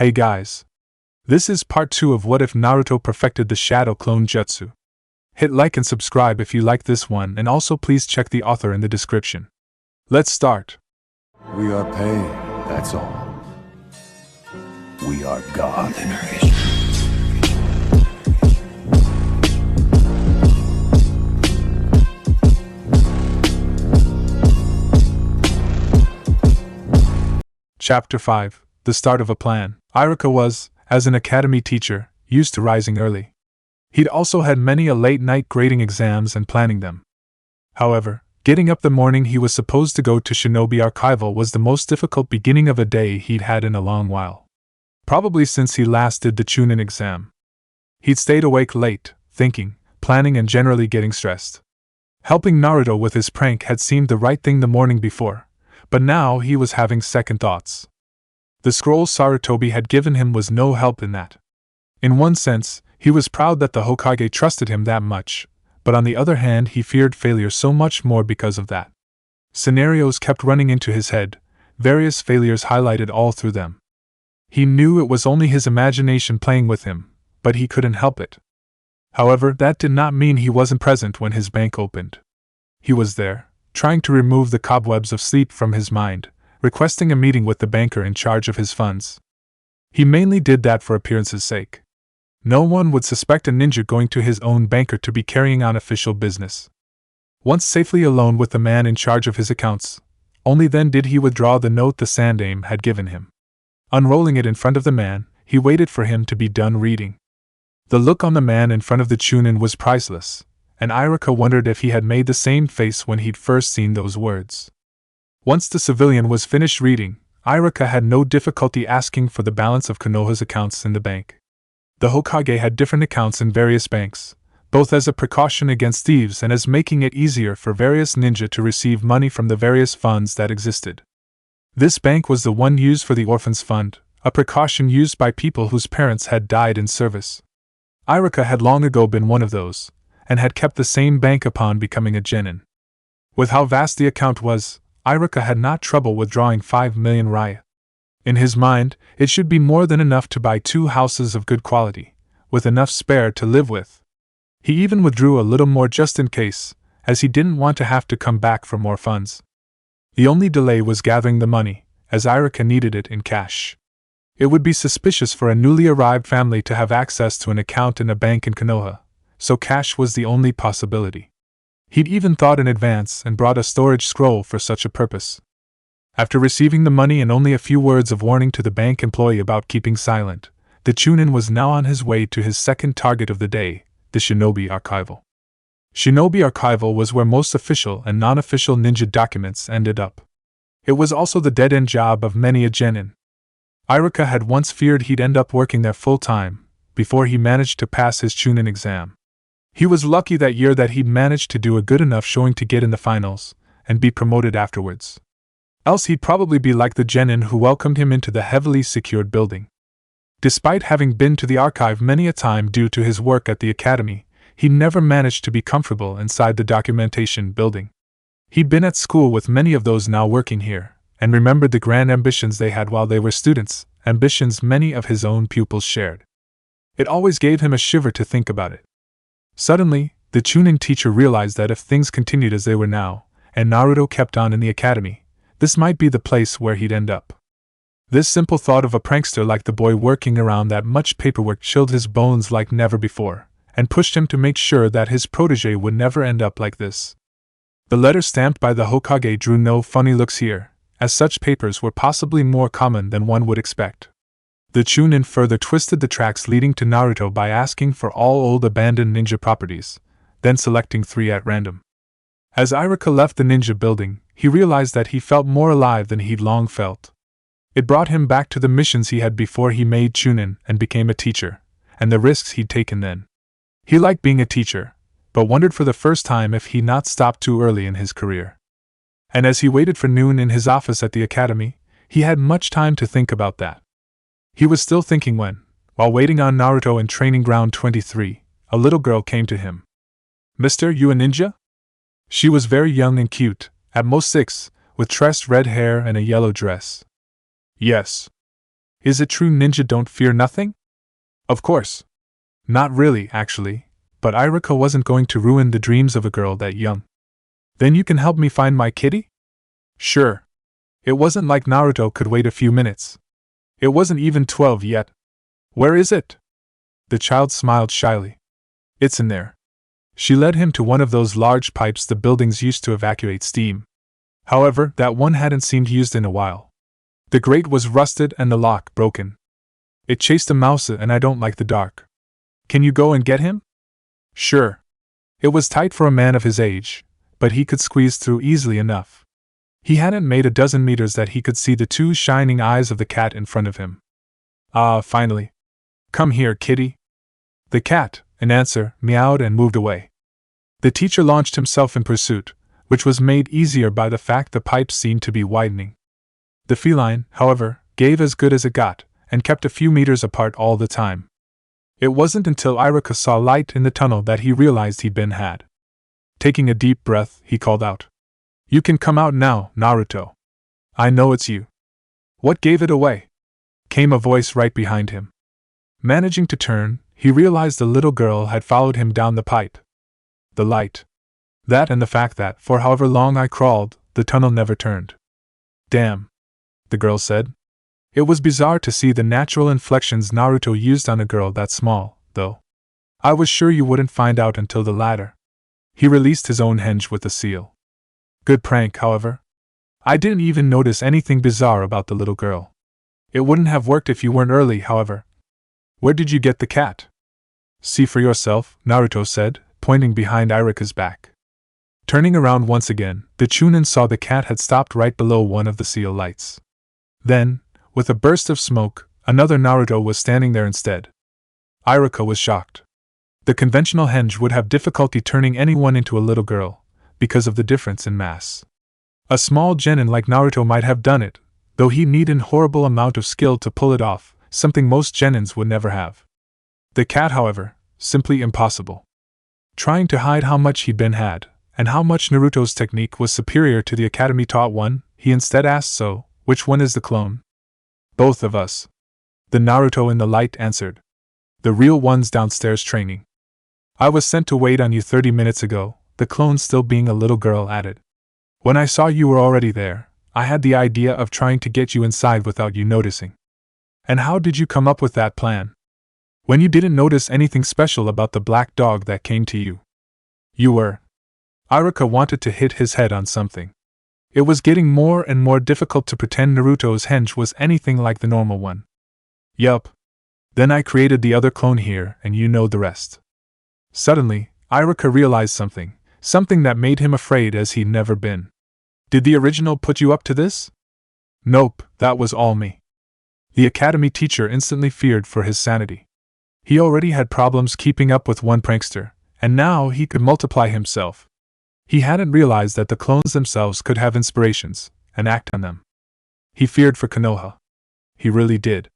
Hey guys! This is part 2 of What If Naruto Perfected the Shadow Clone Jutsu. Hit like and subscribe if you like this one, and also please check the author in the description. Let's start. We are pain, that's all. We are God. Chapter 5. The Start of a Plan. Iruka was, as an academy teacher, used to rising early. He'd also had many a late-night grading exams and planning them. However, getting up the morning he was supposed to go to Shinobi Archival was the most difficult beginning of a day he'd had in a long while. Probably since he last did the Chunin exam. He'd stayed awake late, thinking, planning and generally getting stressed. Helping Naruto with his prank had seemed the right thing the morning before, but now he was having second thoughts. The scroll Sarutobi had given him was no help in that. In one sense, he was proud that the Hokage trusted him that much, but on the other hand he feared failure so much more because of that. Scenarios kept running into his head, various failures highlighted all through them. He knew it was only his imagination playing with him, but he couldn't help it. However, that did not mean he wasn't present when his bank opened. He was there, trying to remove the cobwebs of sleep from his mind, requesting a meeting with the banker in charge of his funds. He mainly did that for appearance's sake. No one would suspect a ninja going to his own banker to be carrying on official business. Once safely alone with the man in charge of his accounts, only then did he withdraw the note the Sandaime had given him. Unrolling it in front of the man, he waited for him to be done reading. The look on the man in front of the Chunin was priceless, and Iruka wondered if he had made the same face when he'd first seen those words. Once the civilian was finished reading, Iruka had no difficulty asking for the balance of Konoha's accounts in the bank. The Hokage had different accounts in various banks, both as a precaution against thieves and as making it easier for various ninja to receive money from the various funds that existed. This bank was the one used for the Orphans Fund, a precaution used by people whose parents had died in service. Iruka had long ago been one of those, and had kept the same bank upon becoming a genin. With how vast the account was, Iruka had not trouble withdrawing 5 million raya. In his mind, it should be more than enough to buy 2 houses of good quality, with enough spare to live with. He even withdrew a little more just in case, as he didn't want to have to come back for more funds. The only delay was gathering the money, as Iruka needed it in cash. It would be suspicious for a newly arrived family to have access to an account in a bank in Konoha, so cash was the only possibility. He'd even thought in advance and brought a storage scroll for such a purpose. After receiving the money and only a few words of warning to the bank employee about keeping silent, the Chunin was now on his way to his second target of the day, the Shinobi Archival. Shinobi Archival was where most official and non-official ninja documents ended up. It was also the dead-end job of many a genin. Iruka had once feared he'd end up working there full-time, before he managed to pass his Chunin exam. He was lucky that year that he'd managed to do a good enough showing to get in the finals, and be promoted afterwards. Else he'd probably be like the genin who welcomed him into the heavily secured building. Despite having been to the archive many a time due to his work at the academy, he never managed to be comfortable inside the documentation building. He'd been at school with many of those now working here, and remembered the grand ambitions they had while they were students, ambitions many of his own pupils shared. It always gave him a shiver to think about it. Suddenly, the Chunin teacher realized that if things continued as they were now, and Naruto kept on in the academy, this might be the place where he'd end up. This simple thought of a prankster like the boy working around that much paperwork chilled his bones like never before, and pushed him to make sure that his protege would never end up like this. The letter stamped by the Hokage drew no funny looks here, as such papers were possibly more common than one would expect. The Chunin further twisted the tracks leading to Naruto by asking for all old abandoned ninja properties, then selecting 3 at random. As Iruka left the ninja building, he realized that he felt more alive than he'd long felt. It brought him back to the missions he had before he made Chunin and became a teacher, and the risks he'd taken then. He liked being a teacher, but wondered for the first time if he'd not stopped too early in his career. And as he waited for noon in his office at the academy, he had much time to think about that. He was still thinking when, while waiting on Naruto in Training Ground 23, a little girl came to him. "Mister, you a ninja?" She was very young and cute, at most 6, with tressed red hair and a yellow dress. "Yes." Is it true ninja don't fear nothing? Of course. Not really, actually, but Iruka wasn't going to ruin the dreams of a girl that young. Then you can help me find my kitty? Sure. It wasn't like Naruto could wait a few minutes. It wasn't even 12 yet. Where is it? The child smiled shyly. It's in there. She led him to one of those large pipes the buildings used to evacuate steam. However, that one hadn't seemed used in a while. The grate was rusted and the lock broken. It chased a mouse and I don't like the dark. Can you go and get him? Sure. It was tight for a man of his age, but he could squeeze through easily enough. He hadn't made a dozen meters that he could see the two shining eyes of the cat in front of him. Ah, finally. Come here, kitty. The cat, in answer, meowed and moved away. The teacher launched himself in pursuit, which was made easier by the fact the pipes seemed to be widening. The feline, however, gave as good as it got, and kept a few meters apart all the time. It wasn't until Iruka saw light in the tunnel that he realized he'd been had. Taking a deep breath, he called out, "You can come out now, Naruto. I know it's you." "What gave it away?" came a voice right behind him. Managing to turn, he realized the little girl had followed him down the pipe. The light. That and the fact that, for however long I crawled, the tunnel never turned. "Damn," the girl said. It was bizarre to see the natural inflections Naruto used on a girl that small, though. "I was sure you wouldn't find out until the latter." He released his own henge with a seal. Good prank, however. I didn't even notice anything bizarre about the little girl. It wouldn't have worked if you weren't early, however. Where did you get the cat? See for yourself, Naruto said, pointing behind Iruka's back. Turning around once again, the Chunin saw the cat had stopped right below one of the seal lights. Then, with a burst of smoke, another Naruto was standing there instead. Iruka was shocked. The conventional henge would have difficulty turning anyone into a little girl, because of the difference in mass. A small genin like Naruto might have done it, though he'd need an horrible amount of skill to pull it off, something most genins would never have. The cat, however, simply impossible. Trying to hide how much he'd been had, and how much Naruto's technique was superior to the academy-taught one, he instead asked, "So, which one is the clone?" "Both of us." The Naruto in the light answered. "The real one's downstairs training. I was sent to wait on you 30 minutes ago," the clone still being a little girl added. "When I saw you were already there, I had the idea of trying to get you inside without you noticing." "And how did you come up with that plan? When you didn't notice anything special about the black dog that came to you?" "You were." Iruka wanted to hit his head on something. It was getting more and more difficult to pretend Naruto's henge was anything like the normal one. "Yup. Then I created the other clone here, and you know the rest." Suddenly, Iruka realized something that made him afraid as he'd never been. "Did the original put you up to this?" "Nope, that was all me." The academy teacher instantly feared for his sanity. He already had problems keeping up with one prankster, and now he could multiply himself. He hadn't realized that the clones themselves could have inspirations, and act on them. He feared for Konoha. He really did.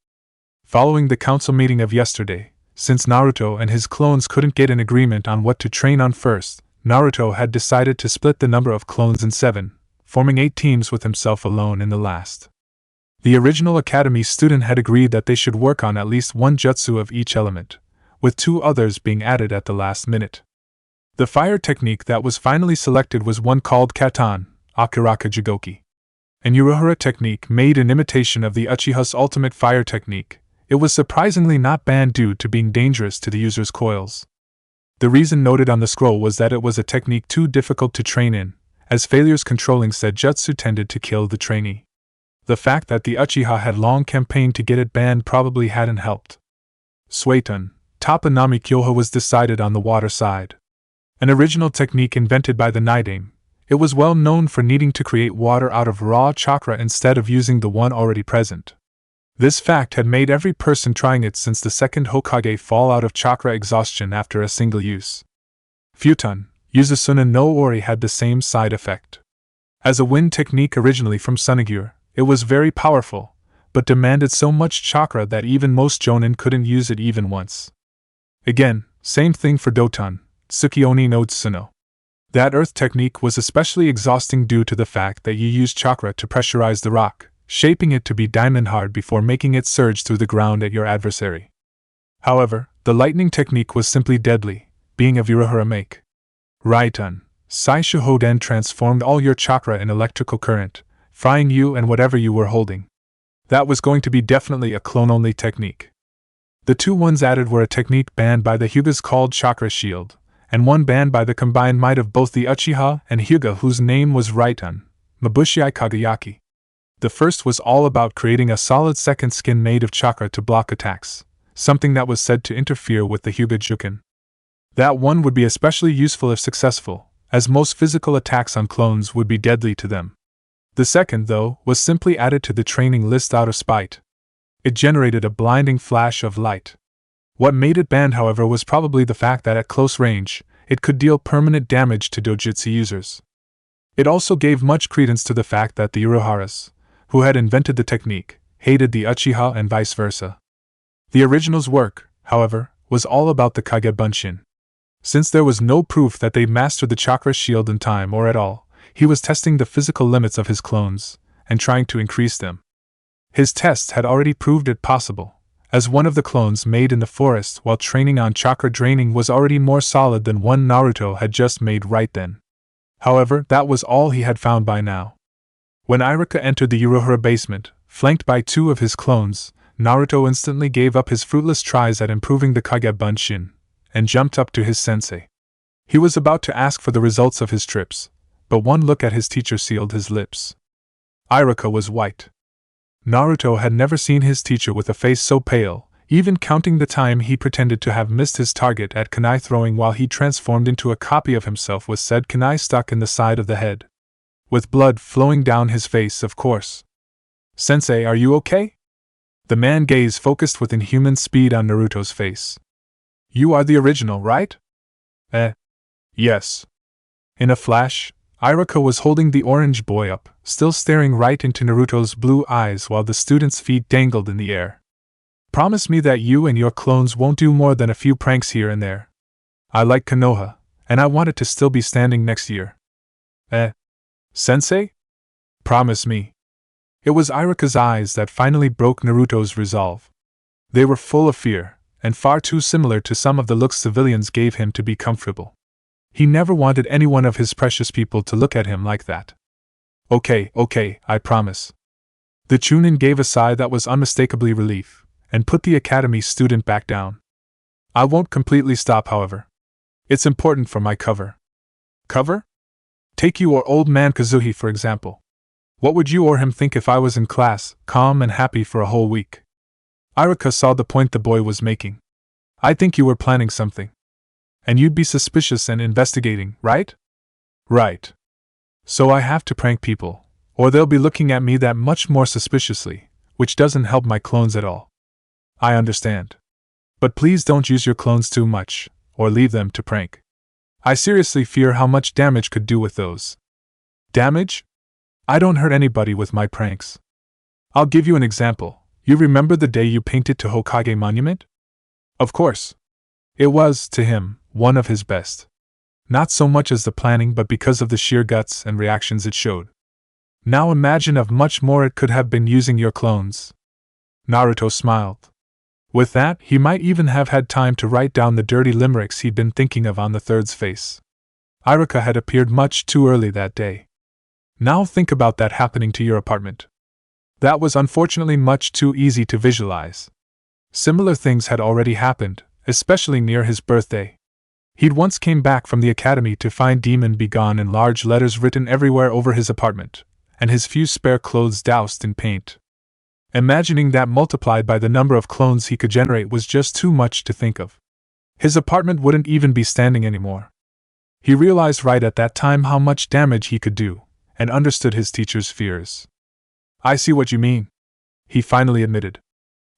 Following the council meeting of yesterday, since Naruto and his clones couldn't get an agreement on what to train on first, Naruto had decided to split the number of clones in 7, forming 8 teams with himself alone in the last. The original academy student had agreed that they should work on at least one jutsu of each element, with 2 others being added at the last minute. The fire technique that was finally selected was one called Katan, Akiraka Jigoki. An Uruhara technique made in imitation of the Uchiha's ultimate fire technique. It was surprisingly not banned due to being dangerous to the user's coils. The reason noted on the scroll was that it was a technique too difficult to train in, as failures controlling said jutsu tended to kill the trainee. The fact that the Uchiha had long campaigned to get it banned probably hadn't helped. Suetun, Tapanami Kyoha was decided on the water side. An original technique invented by the Nidaime, it was well known for needing to create water out of raw chakra instead of using the one already present. This fact had made every person trying it since the second Hokage fall out of chakra exhaustion after a single use. Futun, Yuzusuna no Ori had the same side effect. As a wind technique originally from Sunagure, it was very powerful, but demanded so much chakra that even most jonin couldn't use it even once. Again, same thing for Dotun, Tsukioni no Tsuno. That earth technique was especially exhausting due to the fact that you used chakra to pressurize the rock, shaping it to be diamond-hard before making it surge through the ground at your adversary. However, the lightning technique was simply deadly, being of Iruka make. Raitan, Sai Shuhoden transformed all your chakra in electrical current, frying you and whatever you were holding. That was going to be definitely a clone-only technique. The two ones added were a technique banned by the Hyugas called Chakra Shield, and one banned by the combined might of both the Uchiha and Hyuga whose name was Raitan, Mabushii Kagayaki. The first was all about creating a solid second skin made of chakra to block attacks, something that was said to interfere with the Hyuga Juken. That one would be especially useful if successful, as most physical attacks on clones would be deadly to them. The second, though, was simply added to the training list out of spite. It generated a blinding flash of light. What made it banned, however, was probably the fact that at close range, it could deal permanent damage to dojutsu users. It also gave much credence to the fact that the Uruharas, who had invented the technique, hated the Uchiha and vice versa. The original's work, however, was all about the Kage Bunshin. Since there was no proof that they mastered the chakra shield in time or at all, he was testing the physical limits of his clones, and trying to increase them. His tests had already proved it possible, as one of the clones made in the forest while training on chakra draining was already more solid than one Naruto had just made right then. However, that was all he had found by now. When Iruka entered the Uruhara basement, flanked by two of his clones, Naruto instantly gave up his fruitless tries at improving the Kage Bunshin, and jumped up to his sensei. He was about to ask for the results of his trips, but one look at his teacher sealed his lips. Iruka was white. Naruto had never seen his teacher with a face so pale, even counting the time he pretended to have missed his target at kunai throwing while he transformed into a copy of himself with said kunai stuck in the side of the head. With blood flowing down his face, of course. "Sensei, are you okay?" The man gazed focused with inhuman speed on Naruto's face. "You are the original, right?" Yes." In a flash, Iruka was holding the orange boy up, still staring right into Naruto's blue eyes while the student's feet dangled in the air. "Promise me that you and your clones won't do more than a few pranks here and there. I like Konoha, and I want it to still be standing next year." Sensei? Promise me." It was Iruka's eyes that finally broke Naruto's resolve. They were full of fear, and far too similar to some of the looks civilians gave him to be comfortable. He never wanted any one of his precious people to look at him like that. Okay, I promise." The Chunin gave a sigh that was unmistakably relief, and put the academy student back down. "I won't completely stop, however. It's important for my cover." "Cover? Take you or old man Kazuhi, for example. What would you or him think if I was in class, calm and happy for a whole week?" Iruka saw the point the boy was making. "I think you were planning something. And you'd be suspicious and investigating, right?" "Right. So I have to prank people, or they'll be looking at me that much more suspiciously, which doesn't help my clones at all." "I understand. But please don't use your clones too much, or leave them to prank. I seriously fear how much damage could do with those." "Damage? I don't hurt anybody with my pranks. I'll give you an example. You remember the day you painted to Hokage Monument?" Of course. It was, to him, one of his best. Not so much as the planning but because of the sheer guts and reactions it showed. Now imagine of much more it could have been using your clones. Naruto smiled. With that, he might even have had time to write down the dirty limericks he'd been thinking of on the third's face. Iruka had appeared much too early that day. Now think about that happening to your apartment. That was unfortunately much too easy to visualize. Similar things had already happened, especially near his birthday. He'd once came back from the academy to find "Demon Be Gone" in large letters written everywhere over his apartment, and his few spare clothes doused in paint. Imagining that multiplied by the number of clones he could generate was just too much to think of. His apartment wouldn't even be standing anymore. He realized right at that time how much damage he could do, and understood his teacher's fears. "I see what you mean," he finally admitted.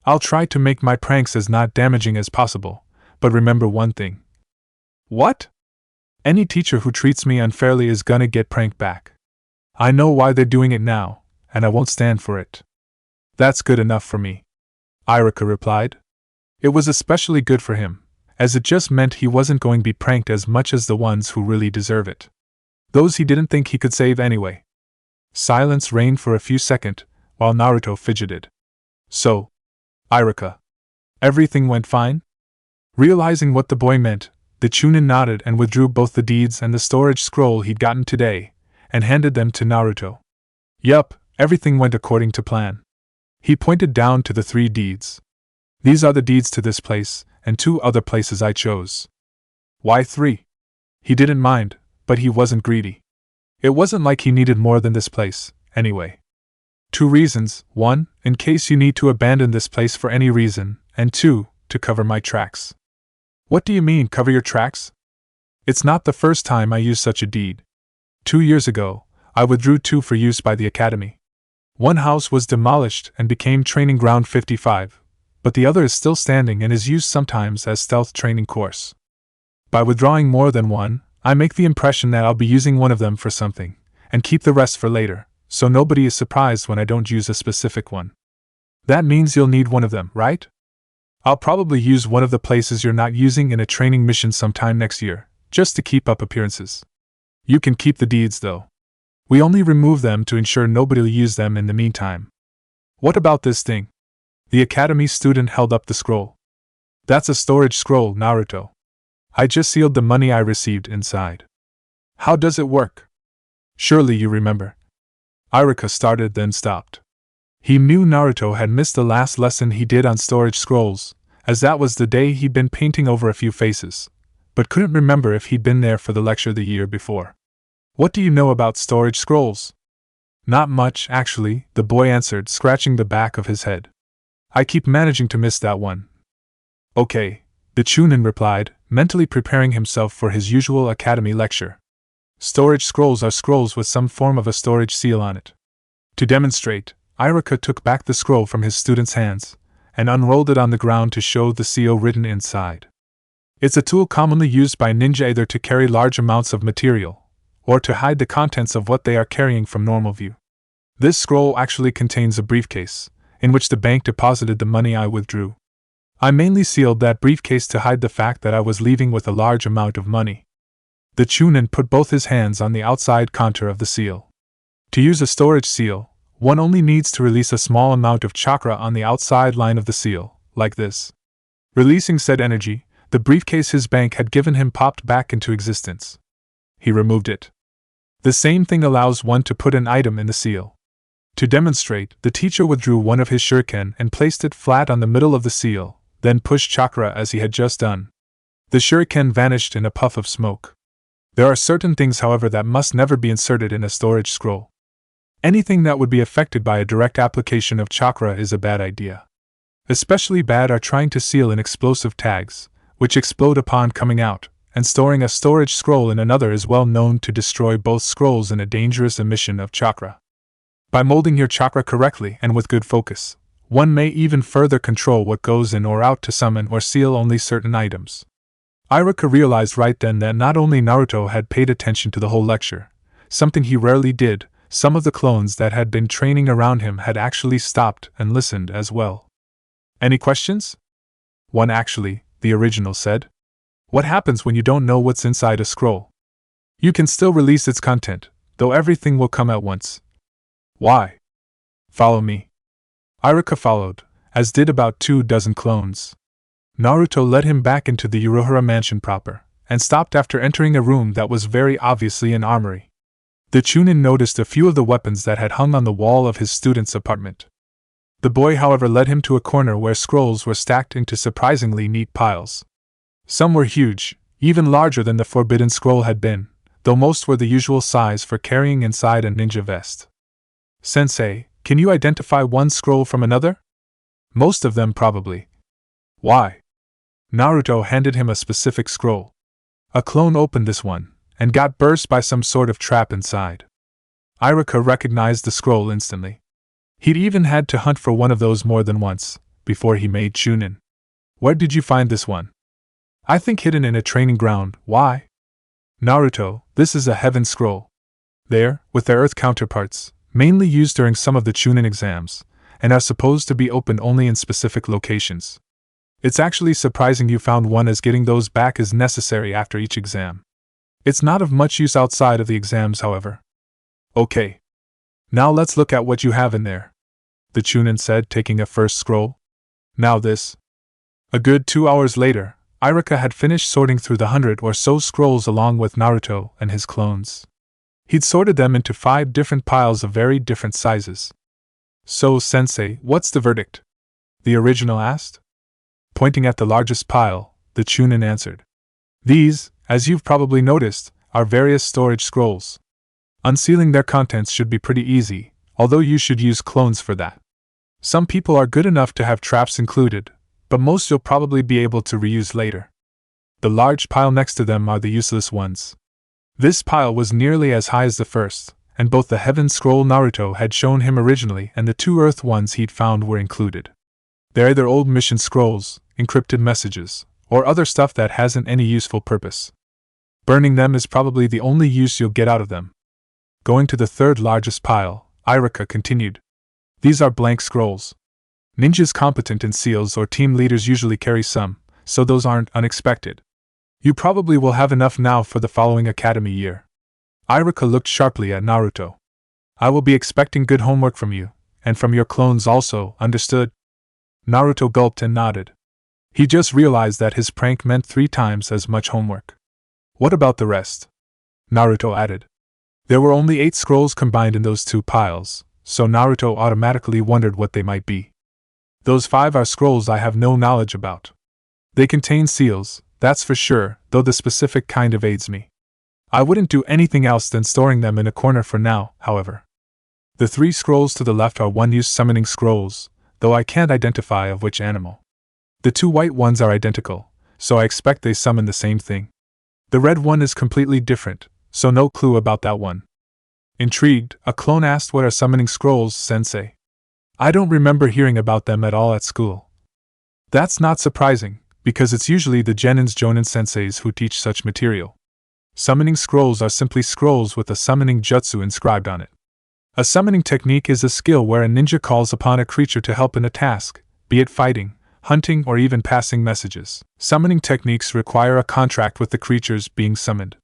"I'll try to make my pranks as not damaging as possible, but remember one thing." "What?" "Any teacher who treats me unfairly is gonna get pranked back. I know why they're doing it now, and I won't stand for it." "That's good enough for me," Iruka replied. It was especially good for him, as it just meant he wasn't going to be pranked as much as the ones who really deserve it. Those he didn't think he could save anyway. Silence reigned for a few seconds, while Naruto fidgeted. So, Iruka, everything went fine? Realizing what the boy meant, the Chunin nodded and withdrew both the deeds and the storage scroll he'd gotten today, and handed them to Naruto. Yup, everything went according to plan. He pointed down to the 3 deeds. These are the deeds to this place, and 2 other places I chose. Why 3? He didn't mind, but he wasn't greedy. It wasn't like he needed more than this place, anyway. 2 reasons: 1, in case you need to abandon this place for any reason, and 2, to cover my tracks. What do you mean, cover your tracks? It's not the first time I used such a deed. 2 years ago, I withdrew 2 for use by the academy. One house was demolished and became training ground 55, but the other is still standing and is used sometimes as stealth training course. By withdrawing more than 1, I make the impression that I'll be using one of them for something, and keep the rest for later, so nobody is surprised when I don't use a specific one. That means you'll need one of them, right? I'll probably use one of the places you're not using in a training mission sometime next year, just to keep up appearances. You can keep the deeds though. We only remove them to ensure nobody will use them in the meantime. What about this thing? The academy student held up the scroll. That's a storage scroll, Naruto. I just sealed the money I received inside. How does it work? Surely you remember. Iruka started then stopped. He knew Naruto had missed the last lesson he did on storage scrolls, as that was the day he'd been painting over a few faces, but couldn't remember if he'd been there for the lecture the year before. What do you know about storage scrolls? Not much, actually, the boy answered, scratching the back of his head. I keep managing to miss that one. Okay, the Chunin replied, mentally preparing himself for his usual academy lecture. Storage scrolls are scrolls with some form of a storage seal on it. To demonstrate, Iruka took back the scroll from his student's hands, and unrolled it on the ground to show the seal written inside. It's a tool commonly used by ninja either to carry large amounts of material, or to hide the contents of what they are carrying from normal view. This scroll actually contains a briefcase, in which the bank deposited the money I withdrew. I mainly sealed that briefcase to hide the fact that I was leaving with a large amount of money. The Chunin put both his hands on the outside contour of the seal. To use a storage seal, one only needs to release a small amount of chakra on the outside line of the seal, like this. Releasing said energy, the briefcase his bank had given him popped back into existence. He removed it. The same thing allows one to put an item in the seal. To demonstrate, the teacher withdrew one of his shuriken and placed it flat on the middle of the seal, then pushed chakra as he had just done. The shuriken vanished in a puff of smoke. There are certain things, however, that must never be inserted in a storage scroll. Anything that would be affected by a direct application of chakra is a bad idea. Especially bad are trying to seal in explosive tags, which explode upon coming out, and storing a storage scroll in another is well known to destroy both scrolls in a dangerous emission of chakra. By molding your chakra correctly and with good focus, one may even further control what goes in or out to summon or seal only certain items. Iruka realized right then that not only Naruto had paid attention to the whole lecture, something he rarely did, some of the clones that had been training around him had actually stopped and listened as well. Any questions? One actually, the original said. What happens when you don't know what's inside a scroll? You can still release its content, though everything will come at once. Why? Follow me. Iruka followed, as did about 24 clones. Naruto led him back into the Uruhara mansion proper, and stopped after entering a room that was very obviously an armory. The Chunin noticed a few of the weapons that had hung on the wall of his student's apartment. The boy, however, led him to a corner where scrolls were stacked into surprisingly neat piles. Some were huge, even larger than the forbidden scroll had been, though most were the usual size for carrying inside a ninja vest. Sensei, can you identify one scroll from another? Most of them, probably. Why? Naruto handed him a specific scroll. A clone opened this one, and got burst by some sort of trap inside. Iruka recognized the scroll instantly. He'd even had to hunt for one of those more than once, before he made Chunin. Where did you find this one? I think hidden in a training ground. Why? Naruto, this is a heaven scroll. They're, with their earth counterparts, mainly used during some of the Chunin exams, and are supposed to be opened only in specific locations. It's actually surprising you found one, as getting those back is necessary after each exam. It's not of much use outside of the exams, however. Okay. Now let's look at what you have in there. the Chunin said, taking a first scroll. Now this. A good 2 hours later, Iruka had finished sorting through the 100 or so scrolls along with Naruto and his clones. He'd sorted them into 5 different piles of very different sizes. So, Sensei, what's the verdict? The original asked. Pointing at the largest pile, the Chunin answered. These, as you've probably noticed, are various storage scrolls. Unsealing their contents should be pretty easy, although you should use clones for that. Some people are good enough to have traps included, but most you'll probably be able to reuse later. The large pile next to them are the useless ones. This pile was nearly as high as the first, and both the Heaven Scroll Naruto had shown him originally and the 2 Earth ones he'd found were included. They're either old mission scrolls, encrypted messages, or other stuff that hasn't any useful purpose. Burning them is probably the only use you'll get out of them. Going to the 3rd largest pile, Iruka continued. These are blank scrolls. Ninjas competent in seals or team leaders usually carry some, so those aren't unexpected. You probably will have enough now for the following academy year. Iruka looked sharply at Naruto. I will be expecting good homework from you, and from your clones also, understood? Naruto gulped and nodded. He just realized that his prank meant 3 times as much homework. What about the rest? Naruto added. There were only 8 scrolls combined in those 2 piles, so Naruto automatically wondered what they might be. Those 5 are scrolls I have no knowledge about. They contain seals, that's for sure, though the specific kind evades me. I wouldn't do anything else than storing them in a corner for now, however. The 3 scrolls to the left are one-use summoning scrolls, though I can't identify of which animal. The 2 white ones are identical, so I expect they summon the same thing. The red one is completely different, so no clue about that one. Intrigued, a clone asked, what are summoning scrolls, Sensei? I don't remember hearing about them at all at school. That's not surprising, because it's usually the Genin's Jonin senseis who teach such material. Summoning scrolls are simply scrolls with a summoning jutsu inscribed on it. A summoning technique is a skill where a ninja calls upon a creature to help in a task, be it fighting, hunting, or even passing messages. Summoning techniques require a contract with the creatures being summoned.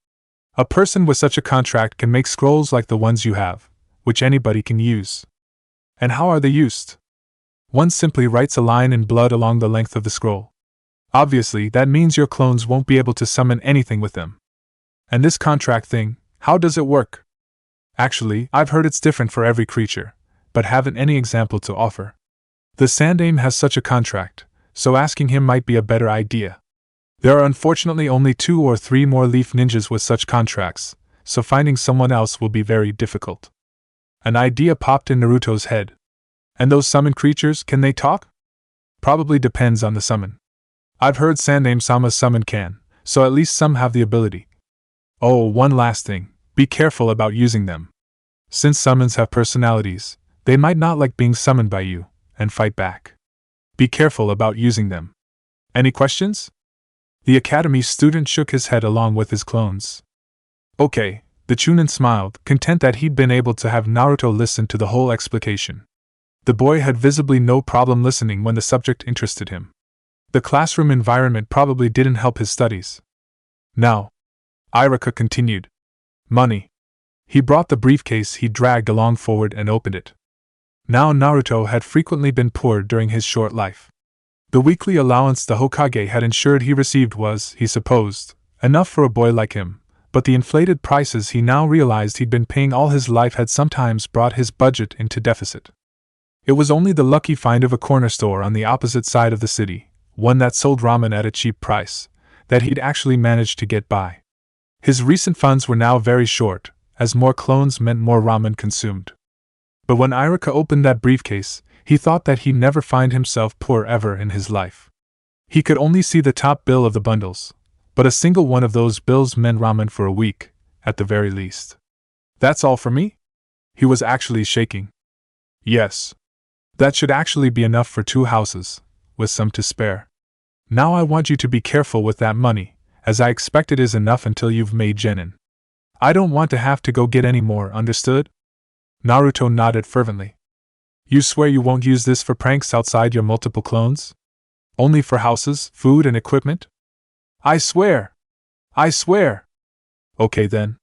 A person with such a contract can make scrolls like the ones you have, which anybody can use. And how are they used? One simply writes a line in blood along the length of the scroll. Obviously, that means your clones won't be able to summon anything with them. And this contract thing, how does it work? Actually, I've heard it's different for every creature, but haven't any example to offer. The Sandaime has such a contract, so asking him might be a better idea. There are unfortunately only 2 or 3 more leaf ninjas with such contracts, so finding someone else will be very difficult. An idea popped in Naruto's head. And those summon creatures, can they talk? Probably depends on the summon. I've heard Sandaime-sama's summon can, so at least some have the ability. Oh, one last thing, be careful about using them. Since summons have personalities, they might not like being summoned by you, and fight back. Be careful about using them. Any questions? The academy student shook his head along with his clones. Okay, the Chunin smiled, content that he'd been able to have Naruto listen to the whole explication. The boy had visibly no problem listening when the subject interested him. The classroom environment probably didn't help his studies. Now, Iruka continued. Money. He brought the briefcase he dragged along forward and opened it. Now Naruto had frequently been poor during his short life. The weekly allowance the Hokage had ensured he received was, he supposed, enough for a boy like him, but the inflated prices he now realized he'd been paying all his life had sometimes brought his budget into deficit. It was only the lucky find of a corner store on the opposite side of the city, one that sold ramen at a cheap price, that he'd actually managed to get by. His recent funds were now very short, as more clones meant more ramen consumed. But when Iruka opened that briefcase, he thought that he'd never find himself poor ever in his life. He could only see the top bill of the bundles, but a single one of those bills meant ramen for a week, at the very least. That's all for me? He was actually shaking. Yes. That should actually be enough for 2 houses, with some to spare. Now I want you to be careful with that money, as I expect it is enough until you've made genin. I don't want to have to go get any more, understood? Naruto nodded fervently. You swear you won't use this for pranks outside your multiple clones? Only for houses, food, and equipment? I swear! I swear! Okay then.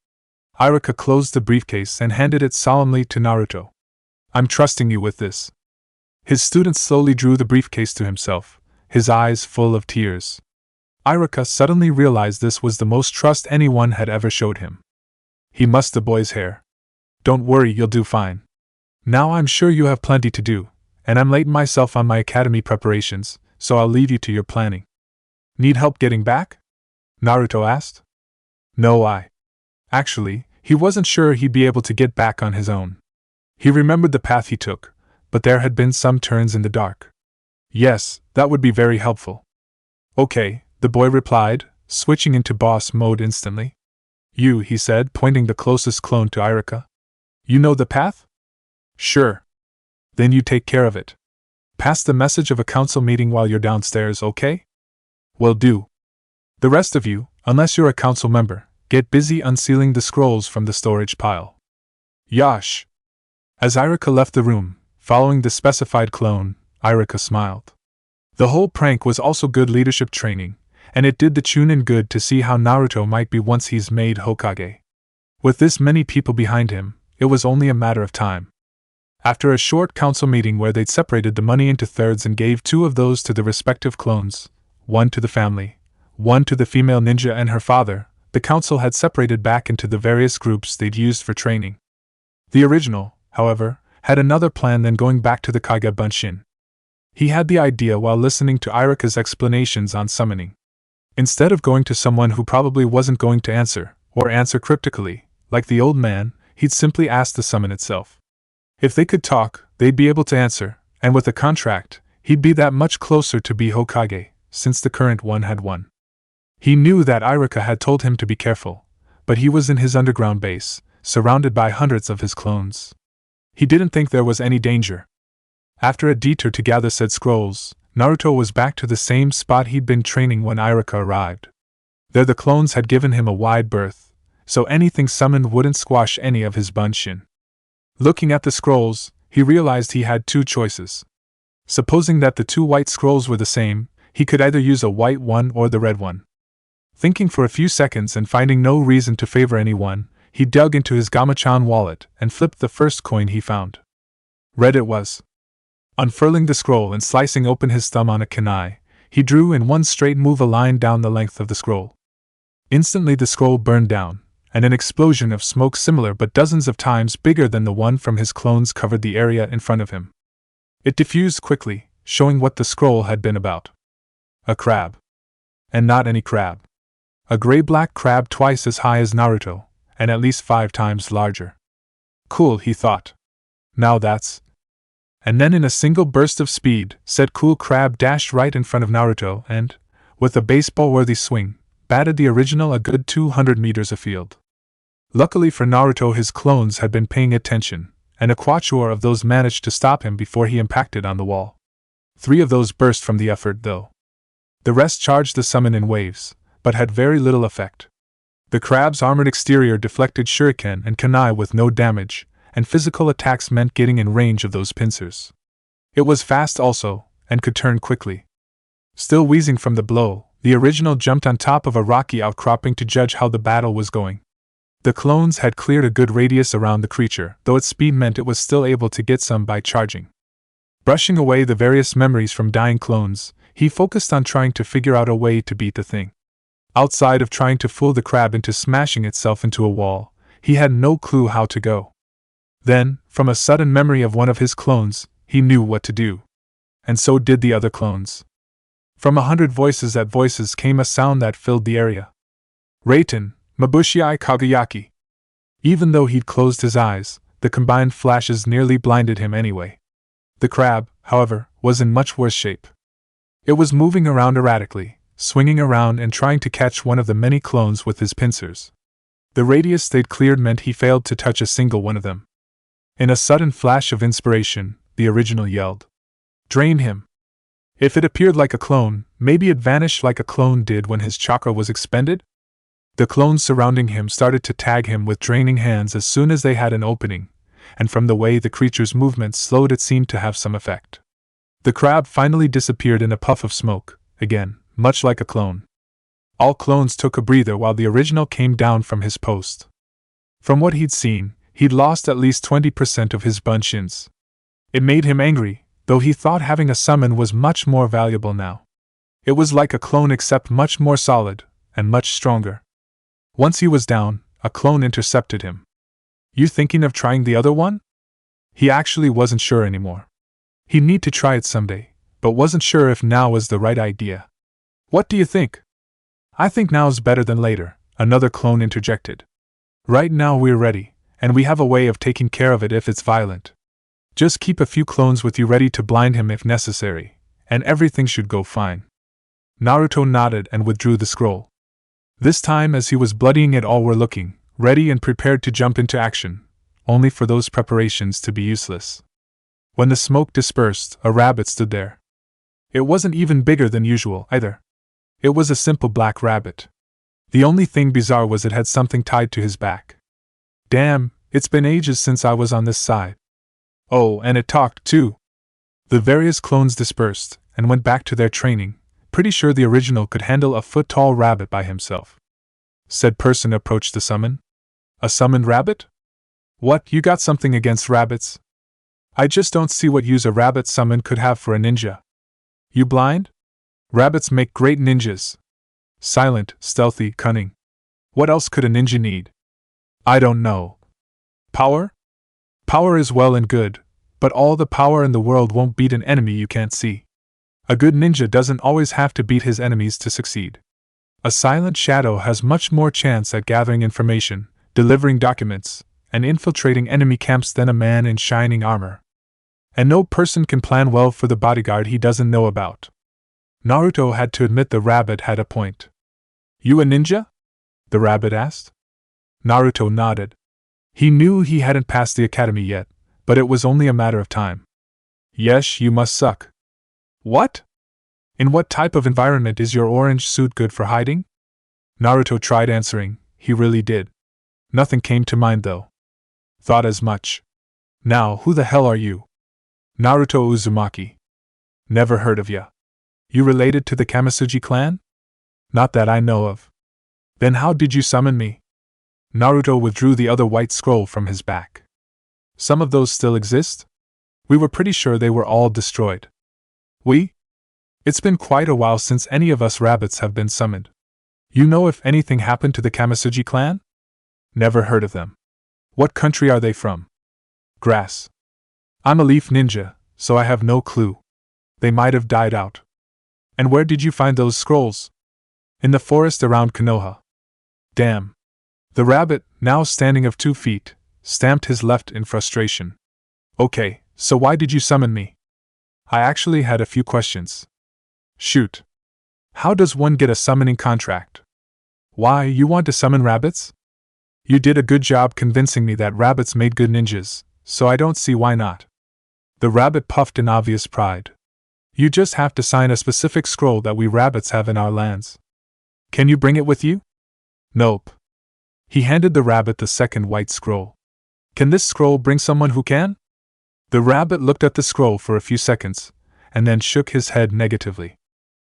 Iruka closed the briefcase and handed it solemnly to Naruto. I'm trusting you with this. His student slowly drew the briefcase to himself, his eyes full of tears. Iruka suddenly realized this was the most trust anyone had ever showed him. He mussed the boy's hair. Don't worry, you'll do fine. Now I'm sure you have plenty to do, and I'm late myself on my academy preparations, so I'll leave you to your planning. Need help getting back? Naruto asked. No, Actually, he wasn't sure he'd be able to get back on his own. He remembered the path he took, but there had been some turns in the dark. Yes, that would be very helpful. Okay, the boy replied, switching into boss mode instantly. You, he said, pointing the closest clone to Iruka. You know the path? Sure. Then you take care of it. Pass the message of a council meeting while you're downstairs, okay? Will do. The rest of you, unless you're a council member, get busy unsealing the scrolls from the storage pile. Yash! As Iruka left the room, following the specified clone, Iruka smiled. The whole prank was also good leadership training, and it did the Chunin good to see how Naruto might be once he's made Hokage. With this many people behind him, it was only a matter of time. After a short council meeting where they'd separated the money into thirds and gave 2 of those to the respective clones, 1 to the family, 1 to the female ninja and her father, the council had separated back into the various groups they'd used for training. The original, however, had another plan than going back to the Kage Bunshin. He had the idea while listening to Iruka's explanations on summoning. Instead of going to someone who probably wasn't going to answer, or answer cryptically, like the old man, he'd simply ask the summon itself. If they could talk, they'd be able to answer, and with a contract, he'd be that much closer to be Hokage, since the current one had won. He knew that Iruka had told him to be careful, but he was in his underground base, surrounded by hundreds of his clones. He didn't think there was any danger. After a detour to gather said scrolls, Naruto was back to the same spot he'd been training when Iruka arrived. There the clones had given him a wide berth, so anything summoned wouldn't squash any of his bunshin. Looking at the scrolls, he realized he had 2 choices. Supposing that the 2 white scrolls were the same, he could either use a white one or the red one. Thinking for a few seconds and finding no reason to favor anyone, he dug into his Gamachan wallet and flipped the first coin he found. Red it was. Unfurling the scroll and slicing open his thumb on a kunai, he drew in one straight move a line down the length of the scroll. Instantly the scroll burned down, and an explosion of smoke similar but dozens of times bigger than the one from his clones covered the area in front of him. It diffused quickly, showing what the scroll had been about. A crab. And not any crab. A gray-black crab twice as high as Naruto, and at least 5 times larger. Cool, he thought. Now that's... And then in a single burst of speed, said cool crab dashed right in front of Naruto and, with a baseball-worthy swing, batted the original a good 200 meters afield. Luckily for Naruto, his clones had been paying attention, and a quatuor of those managed to stop him before he impacted on the wall. 3 of those burst from the effort, though. The rest charged the summon in waves, but had very little effect. The crab's armored exterior deflected shuriken and kunai with no damage, and physical attacks meant getting in range of those pincers. It was fast also, and could turn quickly. Still wheezing from the blow, the original jumped on top of a rocky outcropping to judge how the battle was going. The clones had cleared a good radius around the creature, though its speed meant it was still able to get some by charging. Brushing away the various memories from dying clones, he focused on trying to figure out a way to beat the thing. Outside of trying to fool the crab into smashing itself into a wall, he had no clue how to go. Then, from a sudden memory of one of his clones, he knew what to do. And so did the other clones. From 100 voices at voices came a sound that filled the area. Reiten, Mabushii Kagayaki. Even though he'd closed his eyes, the combined flashes nearly blinded him anyway. The crab, however, was in much worse shape. It was moving around erratically, swinging around and trying to catch one of the many clones with his pincers. The radius they'd cleared meant he failed to touch a single one of them. In a sudden flash of inspiration, the original yelled, "Drain him!" If it appeared like a clone, maybe it vanished like a clone did when his chakra was expended? The clones surrounding him started to tag him with draining hands as soon as they had an opening, and from the way the creature's movements slowed, it seemed to have some effect. The crab finally disappeared in a puff of smoke, again, much like a clone. All clones took a breather while the original came down from his post. From what he'd seen, he'd lost at least 20% of his bunshins. It made him angry, though he thought having a summon was much more valuable now. It was like a clone except much more solid, and much stronger. Once he was down, a clone intercepted him. You thinking of trying the other one? He actually wasn't sure anymore. He'd need to try it someday, but wasn't sure if now was the right idea. What do you think? I think now's better than later, another clone interjected. Right now we're ready, and we have a way of taking care of it if it's violent. Just keep a few clones with you ready to blind him if necessary, and everything should go fine. Naruto nodded and withdrew the scroll. This time, as he was bloodying it, all were looking, ready and prepared to jump into action, only for those preparations to be useless. When the smoke dispersed, a rabbit stood there. It wasn't even bigger than usual, either. It was a simple black rabbit. The only thing bizarre was it had something tied to his back. Damn, it's been ages since I was on this side. Oh, and it talked, too. The various clones dispersed, and went back to their training, pretty sure the original could handle a foot-tall rabbit by himself. Said person approached the summon. A summoned rabbit? What, you got something against rabbits? I just don't see what use a rabbit summon could have for a ninja. You blind? Rabbits make great ninjas. Silent, stealthy, cunning. What else could a ninja need? I don't know. Power? Power is well and good, but all the power in the world won't beat an enemy you can't see. A good ninja doesn't always have to beat his enemies to succeed. A silent shadow has much more chance at gathering information, delivering documents, and infiltrating enemy camps than a man in shining armor. And no person can plan well for the bodyguard he doesn't know about. Naruto had to admit the rabbit had a point. You a ninja? The rabbit asked. Naruto nodded. He knew he hadn't passed the academy yet, but it was only a matter of time. Yes, you must suck. What? In what type of environment is your orange suit good for hiding? Naruto tried answering, he really did. Nothing came to mind though. Thought as much. Now, who the hell are you? Naruto Uzumaki. Never heard of ya. You related to the Kamisuji clan? Not that I know of. Then how did you summon me? Naruto withdrew the other white scroll from his back. Some of those still exist? We were pretty sure they were all destroyed. We? It's been quite a while since any of us rabbits have been summoned. You know if anything happened to the Kamisuji clan? Never heard of them. What country are they from? Grass. I'm a leaf ninja, so I have no clue. They might have died out. And where did you find those scrolls? In the forest around Konoha. Damn. The rabbit, now standing of 2 feet, stamped his left in frustration. Okay, so why did you summon me? I actually had a few questions. Shoot. How does one get a summoning contract? Why, you want to summon rabbits? You did a good job convincing me that rabbits made good ninjas, so I don't see why not. The rabbit puffed in obvious pride. You just have to sign a specific scroll that we rabbits have in our lands. Can you bring it with you? Nope. He handed the rabbit the second white scroll. Can this scroll bring someone who can? The rabbit looked at the scroll for a few seconds, and then shook his head negatively.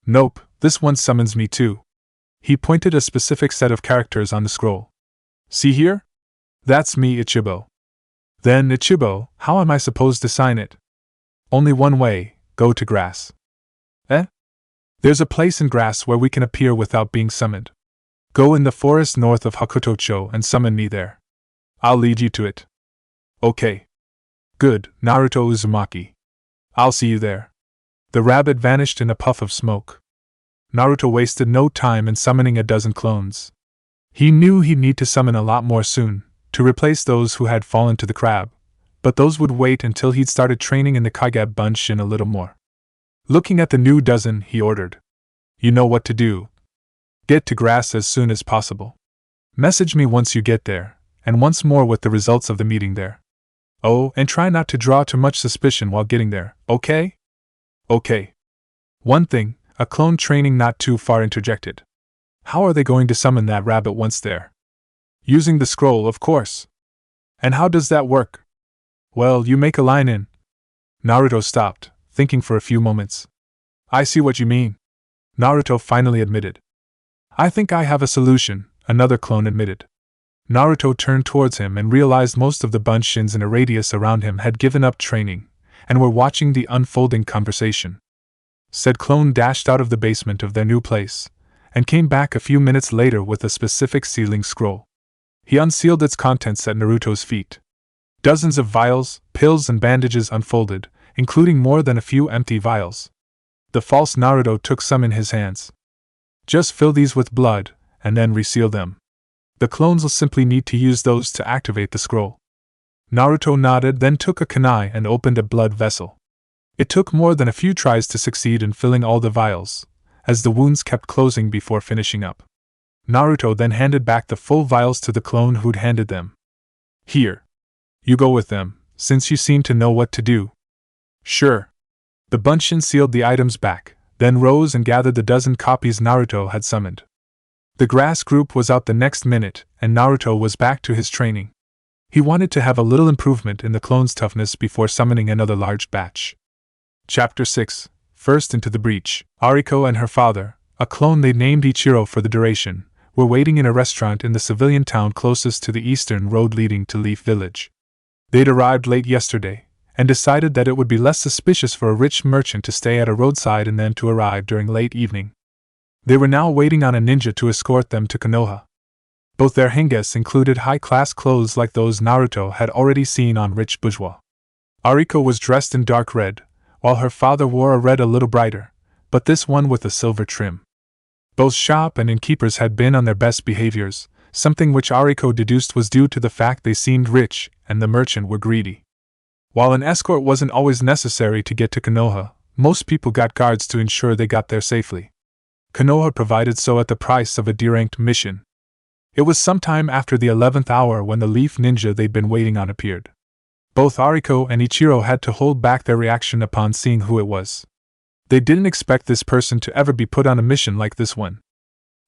Nope, this one summons me too. He pointed a specific set of characters on the scroll. See here? That's me, Ichibo. Then, Ichibo, how am I supposed to sign it? Only one way, go to grass. Eh? There's a place in grass where we can appear without being summoned. Go in the forest north of Hakutocho and summon me there. I'll lead you to it. Okay. Good, Naruto Uzumaki. I'll see you there. The rabbit vanished in a puff of smoke. Naruto wasted no time in summoning a dozen clones. He knew he'd need to summon a lot more soon, to replace those who had fallen to the crab, but those would wait until he'd started training in the Kage Bunshin a little more. Looking at the new dozen, he ordered. You know what to do. Get to grass as soon as possible. Message me once you get there, and once more with the results of the meeting there. Oh, and try not to draw too much suspicion while getting there, okay? Okay. One thing, a clone training not too far interjected. How are they going to summon that rabbit once there? Using the scroll, of course. And how does that work? Well, you make a line in. Naruto stopped, thinking for a few moments. I see what you mean. Naruto finally admitted. I think I have a solution, another clone admitted. Naruto turned towards him and realized most of the Bunshins in a radius around him had given up training, and were watching the unfolding conversation. Said clone dashed out of the basement of their new place, and came back a few minutes later with a specific sealing scroll. He unsealed its contents at Naruto's feet. Dozens of vials, pills, and bandages unfolded, including more than a few empty vials. The false Naruto took some in his hands. Just fill these with blood, and then reseal them. The clones will simply need to use those to activate the scroll. Naruto nodded, then took a kunai and opened a blood vessel. It took more than a few tries to succeed in filling all the vials, as the wounds kept closing before finishing up. Naruto then handed back the full vials to the clone who'd handed them. Here. You go with them, since you seem to know what to do. Sure. The Bunshin sealed the items back, then rose and gathered the dozen copies Naruto had summoned. The grass group was out the next minute, and Naruto was back to his training. He wanted to have a little improvement in the clone's toughness before summoning another large batch. Chapter 6. First into the breach. Iruka and her father, a clone they named Ichiro for the duration, were waiting in a restaurant in the civilian town closest to the eastern road leading to Leaf Village. They'd arrived late yesterday, and decided that it would be less suspicious for a rich merchant to stay at a roadside and then to arrive during late evening. They were now waiting on a ninja to escort them to Konoha. Both their henges included high-class clothes like those Naruto had already seen on rich bourgeois. Iruka was dressed in dark red, while her father wore a red a little brighter, but this one with a silver trim. Both shop and innkeepers had been on their best behaviors, something which Iruka deduced was due to the fact they seemed rich and the merchant were greedy. While an escort wasn't always necessary to get to Konoha, most people got guards to ensure they got there safely. Konoha provided so at the price of a D-ranked mission. It was sometime after the 11th hour when the leaf ninja they'd been waiting on appeared. Both Iruka and Ichiro had to hold back their reaction upon seeing who it was. They didn't expect this person to ever be put on a mission like this one.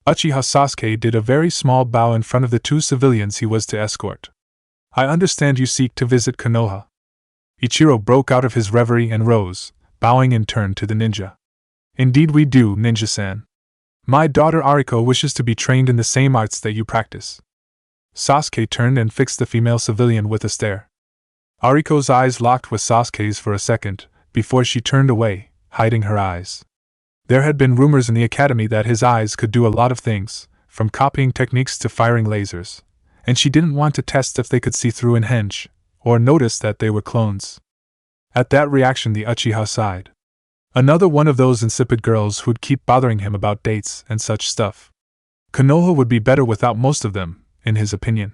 Uchiha Sasuke did a very small bow in front of the two civilians he was to escort. I understand you seek to visit Konoha. Ichiro broke out of his reverie and rose, bowing in turn to the ninja. Indeed we do, ninja-san. My daughter Iruka wishes to be trained in the same arts that you practice. Sasuke turned and fixed the female civilian with a stare. Iruka's eyes locked with Sasuke's for a second, before she turned away, hiding her eyes. There had been rumors in the academy that his eyes could do a lot of things, from copying techniques to firing lasers, and she didn't want to test if they could see through an henge, or notice that they were clones. At that reaction the Uchiha sighed. Another one of those insipid girls who'd keep bothering him about dates and such stuff. Konoha would be better without most of them, in his opinion.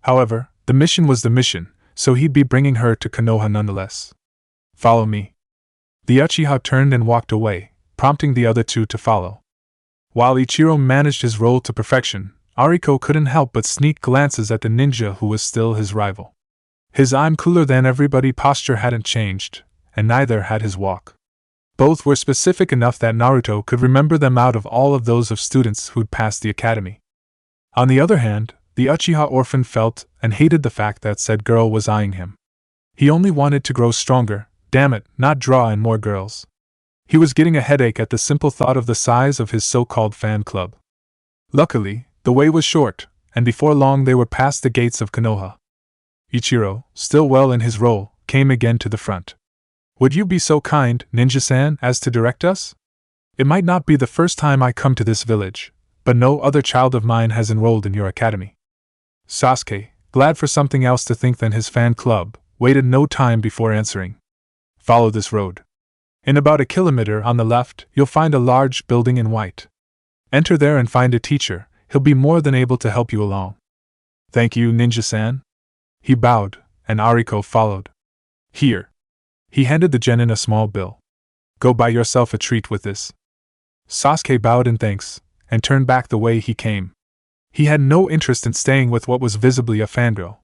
However, the mission was the mission, so he'd be bringing her to Konoha nonetheless. Follow me. The Uchiha turned and walked away, prompting the other two to follow. While Ichiro managed his role to perfection, Iruka couldn't help but sneak glances at the ninja who was still his rival. His "I'm cooler than everybody" posture hadn't changed, and neither had his walk. Both were specific enough that Naruto could remember them out of all of those of students who'd passed the academy. On the other hand, the Uchiha orphan felt and hated the fact that said girl was eyeing him. He only wanted to grow stronger, damn it, not draw in more girls. He was getting a headache at the simple thought of the size of his so-called fan club. Luckily, the way was short, and before long they were past the gates of Konoha. Ichiro, still well in his role, came again to the front. Would you be so kind, ninja-san, as to direct us? It might not be the first time I come to this village, but no other child of mine has enrolled in your academy. Sasuke, glad for something else to think than his fan club, waited no time before answering. Follow this road. In about a kilometer on the left, you'll find a large building in white. Enter there and find a teacher, he'll be more than able to help you along. Thank you, ninja-san. He bowed, and Iruka followed. Here. He handed the genin a small bill. Go buy yourself a treat with this. Sasuke bowed in thanks, and turned back the way he came. He had no interest in staying with what was visibly a fangirl.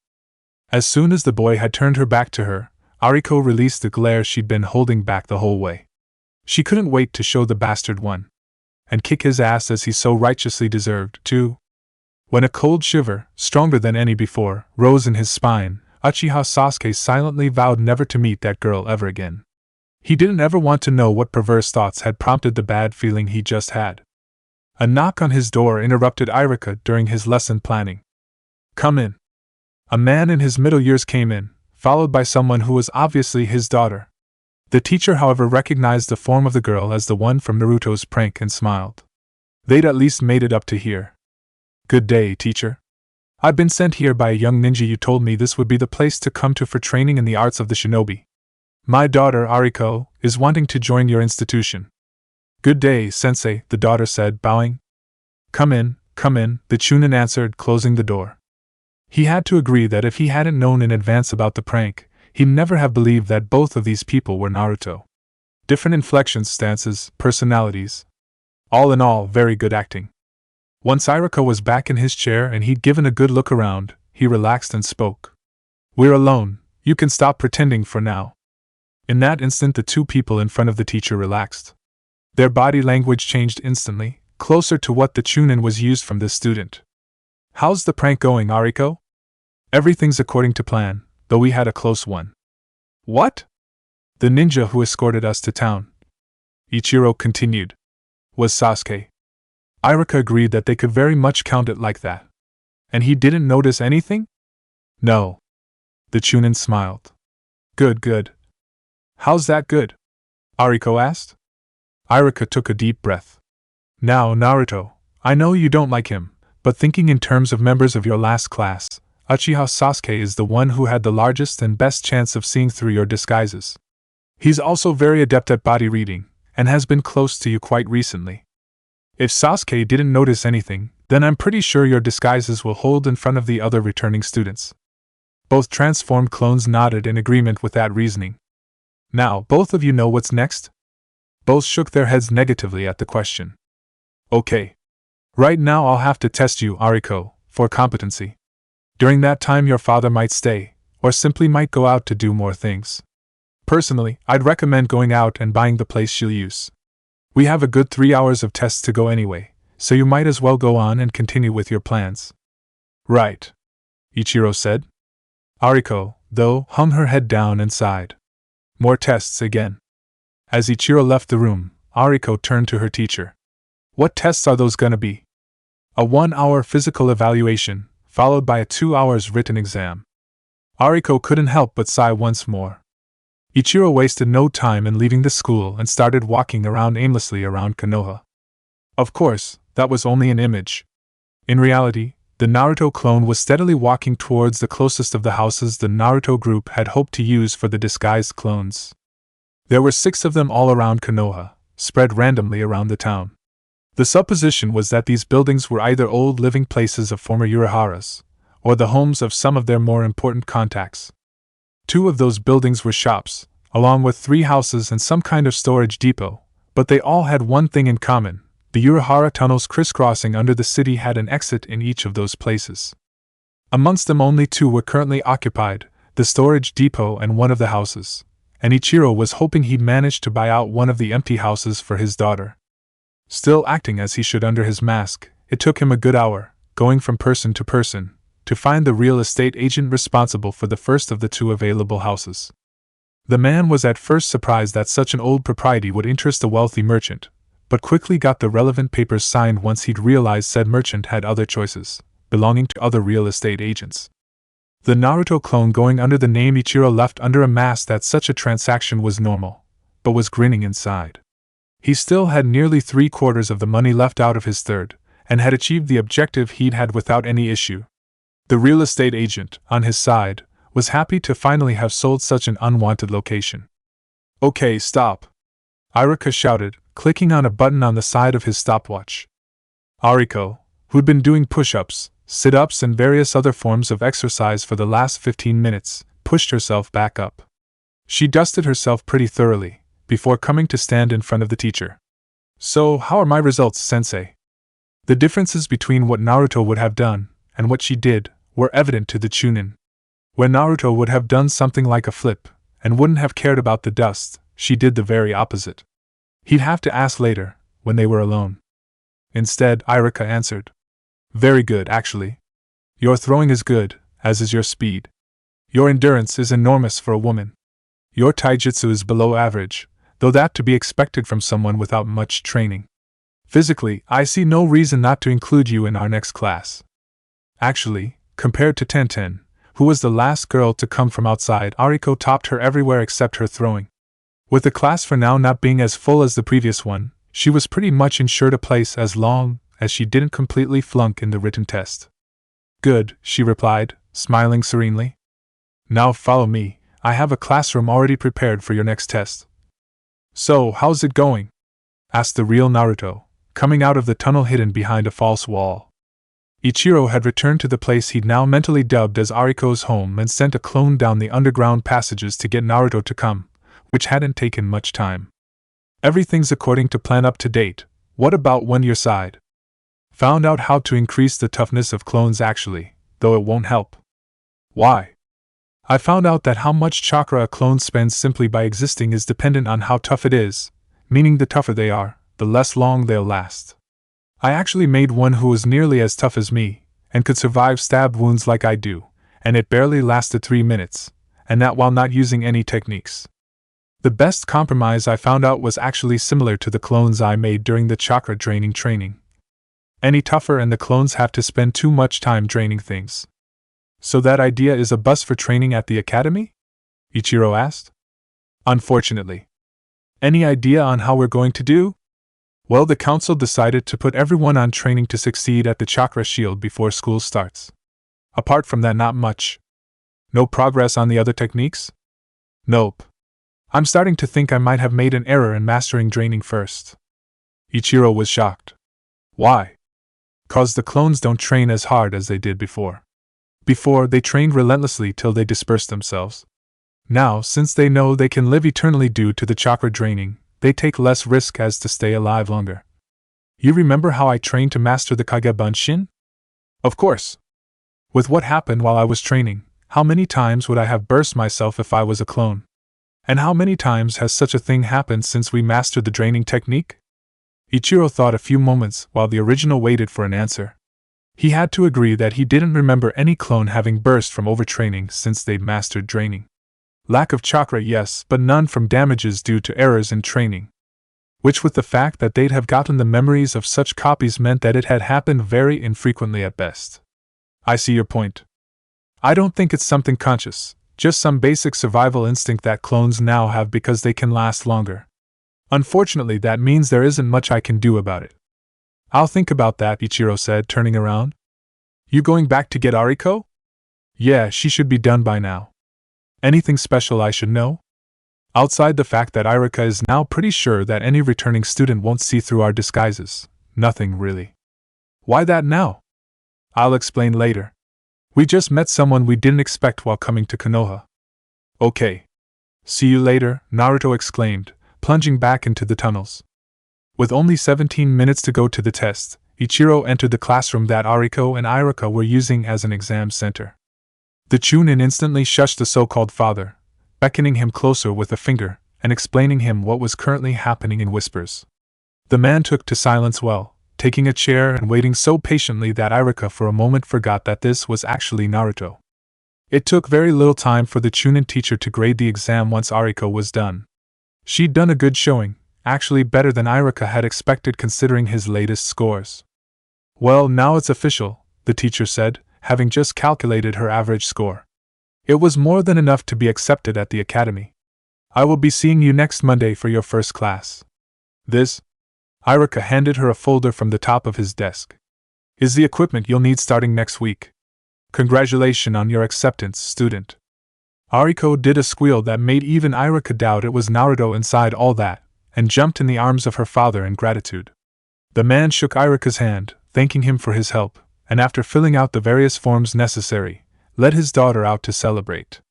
As soon as the boy had turned her back to her, Iruka released the glare she'd been holding back the whole way. She couldn't wait to show the bastard one. And kick his ass as he so righteously deserved, too. When a cold shiver, stronger than any before, rose in his spine, Uchiha Sasuke silently vowed never to meet that girl ever again. He didn't ever want to know what perverse thoughts had prompted the bad feeling he just had. A knock on his door interrupted Iruka during his lesson planning. Come in. A man in his middle years came in, followed by someone who was obviously his daughter, The teacher, however, recognized the form of the girl as the one from Naruto's prank and smiled. They'd at least made it up to here. Good day, teacher. I've been sent here by a young ninja. You told me this would be the place to come to for training in the arts of the shinobi. My daughter, Iruka, is wanting to join your institution. Good day, sensei, the daughter said, bowing. Come in, the chunin answered, closing the door. He had to agree that if he hadn't known in advance about the prank, he'd never have believed that both of these people were Naruto. Different inflections, stances, personalities. All in all, very good acting. Once Iruka was back in his chair and he'd given a good look around, he relaxed and spoke. We're alone, you can stop pretending for now. In that instant, the two people in front of the teacher relaxed. Their body language changed instantly, closer to what the chunin was used from this student. How's the prank going, Iruka? Everything's according to plan, though we had a close one. What? The ninja who escorted us to town, Ichiro continued, was Sasuke. Iruka agreed that they could very much count it like that. And he didn't notice anything? No. The chunin smiled. Good. How's that good? Iruka asked. Iruka took a deep breath. Now, Naruto, I know you don't like him, but thinking in terms of members of your last class, Uchiha Sasuke is the one who had the largest and best chance of seeing through your disguises. He's also very adept at body reading, and has been close to you quite recently. If Sasuke didn't notice anything, then I'm pretty sure your disguises will hold in front of the other returning students. Both transformed clones nodded in agreement with that reasoning. Now, both of you know what's next? Both shook their heads negatively at the question. Okay. Right now I'll have to test you, Iruka, for competency. During that time your father might stay, or simply might go out to do more things. Personally, I'd recommend going out and buying the place she'll use. We have a good 3 hours of tests to go anyway, so you might as well go on and continue with your plans. Right. Ichiro said. Iruka, though, hung her head down and sighed. More tests again. As Ichiro left the room, Iruka turned to her teacher. What tests are those gonna be? A 1-hour physical evaluation, followed by a 2 hours written exam. Iruka couldn't help but sigh once more. Ichiro wasted no time in leaving the school and started walking around aimlessly around Konoha. Of course, that was only an image. In reality, the Naruto clone was steadily walking towards the closest of the houses the Naruto group had hoped to use for the disguised clones. There were 6 of them all around Konoha, spread randomly around the town. The supposition was that these buildings were either old living places of former Uraharas, or the homes of some of their more important contacts. 2 of those buildings were shops, along with 3 houses and some kind of storage depot, but they all had one thing in common: the Urahara tunnels crisscrossing under the city had an exit in each of those places. Amongst them only 2 were currently occupied, the storage depot and one of the houses, and Ichiro was hoping he'd manage to buy out one of the empty houses for his daughter. Still acting as he should under his mask, it took him a good hour, going from person to person, to find the real estate agent responsible for the first of the 2 available houses. The man was at first surprised that such an old property would interest a wealthy merchant, but quickly got the relevant papers signed once he'd realized said merchant had other choices, belonging to other real estate agents. The Naruto clone going under the name Ichiro left under a mask that such a transaction was normal, but was grinning inside. He still had nearly 3/4 of the money left out of his third, and had achieved the objective he'd had without any issue. The real estate agent, on his side, was happy to finally have sold such an unwanted location. Okay, stop! Iruka shouted, clicking on a button on the side of his stopwatch. Iruka, who'd been doing push-ups, sit-ups and various other forms of exercise for the last 15 minutes, pushed herself back up. She dusted herself pretty thoroughly, before coming to stand in front of the teacher. So, how are my results, sensei? The differences between what Naruto would have done, and what she did, were evident to the chunin. Where Naruto would have done something like a flip, and wouldn't have cared about the dust, she did the very opposite. He'd have to ask later, when they were alone. Instead, Iruka answered. Very good, actually. Your throwing is good, as is your speed. Your endurance is enormous for a woman. Your taijutsu is below average, though that to be expected from someone without much training. Physically, I see no reason not to include you in our next class. Actually, compared to Tenten, who was the last girl to come from outside, Iruka topped her everywhere except her throwing. With the class for now not being as full as the previous one, she was pretty much ensured a place as long as she didn't completely flunk in the written test. Good, she replied, smiling serenely. Now follow me, I have a classroom already prepared for your next test. So, how's it going? Asked the real Naruto, coming out of the tunnel hidden behind a false wall. Ichiro had returned to the place he'd now mentally dubbed as Ariko's home and sent a clone down the underground passages to get Naruto to come, which hadn't taken much time. Everything's according to plan up to date. What about when your side? Found out how to increase the toughness of clones actually, though it won't help. Why? I found out that how much chakra a clone spends simply by existing is dependent on how tough it is, meaning the tougher they are, the less long they'll last. I actually made one who was nearly as tough as me, and could survive stab wounds like I do, and it barely lasted 3 minutes, and that while not using any techniques. The best compromise I found out was actually similar to the clones I made during the chakra draining training. Any tougher and the clones have to spend too much time draining things. So that idea is a bust for training at the academy? Ichiro asked. Unfortunately. Any idea on how we're going to do? Well, the council decided to put everyone on training to succeed at the chakra shield before school starts. Apart from that, not much. No progress on the other techniques? Nope. I'm starting to think I might have made an error in mastering draining first. Ichiro was shocked. Why? 'Cause the clones don't train as hard as they did before. Before, they trained relentlessly till they dispersed themselves. Now, since they know they can live eternally due to the chakra draining, they take less risk as to stay alive longer. You remember how I trained to master the Kage Bunshin? Of course. With what happened while I was training, how many times would I have burst myself if I was a clone? And how many times has such a thing happened since we mastered the draining technique? Ichiro thought a few moments while the original waited for an answer. He had to agree that he didn't remember any clone having burst from overtraining since they'd mastered draining. Lack of chakra, yes, but none from damages due to errors in training. Which, with the fact that they'd have gotten the memories of such copies, meant that it had happened very infrequently at best. I see your point. I don't think it's something conscious, just some basic survival instinct that clones now have because they can last longer. Unfortunately, that means there isn't much I can do about it. I'll think about that, Ichiro said, turning around. You going back to get Ariko? Yeah, she should be done by now. Anything special I should know? Outside the fact that Iruka is now pretty sure that any returning student won't see through our disguises, nothing really. Why that now? I'll explain later. We just met someone we didn't expect while coming to Konoha. Okay. See you later, Naruto exclaimed, plunging back into the tunnels. With only 17 minutes to go to the test, Ichiro entered the classroom that Ariko and Iruka were using as an exam center. The Chunin instantly shushed the so-called father, beckoning him closer with a finger and explaining him what was currently happening in whispers. The man took to silence well, taking a chair and waiting so patiently that Iruka for a moment forgot that this was actually Naruto. It took very little time for the Chunin teacher to grade the exam once Ariko was done. She'd done a good showing, actually better than Iruka had expected considering his latest scores. Well, now it's official, the teacher said, having just calculated her average score. It was more than enough to be accepted at the academy. I will be seeing you next Monday for your first class. This? Iruka handed her a folder from the top of his desk. Is the equipment you'll need starting next week. Congratulations on your acceptance, student. Ariko did a squeal that made even Iruka doubt it was Naruto inside all that, and jumped in the arms of her father in gratitude. The man shook Iruka's hand, thanking him for his help, and after filling out the various forms necessary, led his daughter out to celebrate.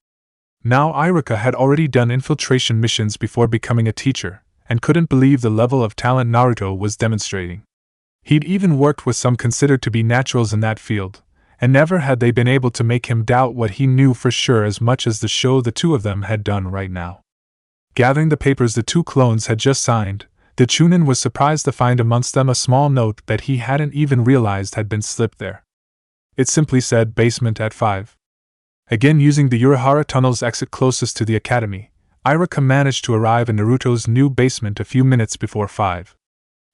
Now Iruka had already done infiltration missions before becoming a teacher, and couldn't believe the level of talent Naruto was demonstrating. He'd even worked with some considered to be naturals in that field, and never had they been able to make him doubt what he knew for sure as much as the show the two of them had done right now. Gathering the papers the two clones had just signed, the Chunin was surprised to find amongst them a small note that he hadn't even realized had been slipped there. It simply said basement at 5. Again using the Urahara tunnel's exit closest to the academy, Iruka managed to arrive in Naruto's new basement a few minutes before 5.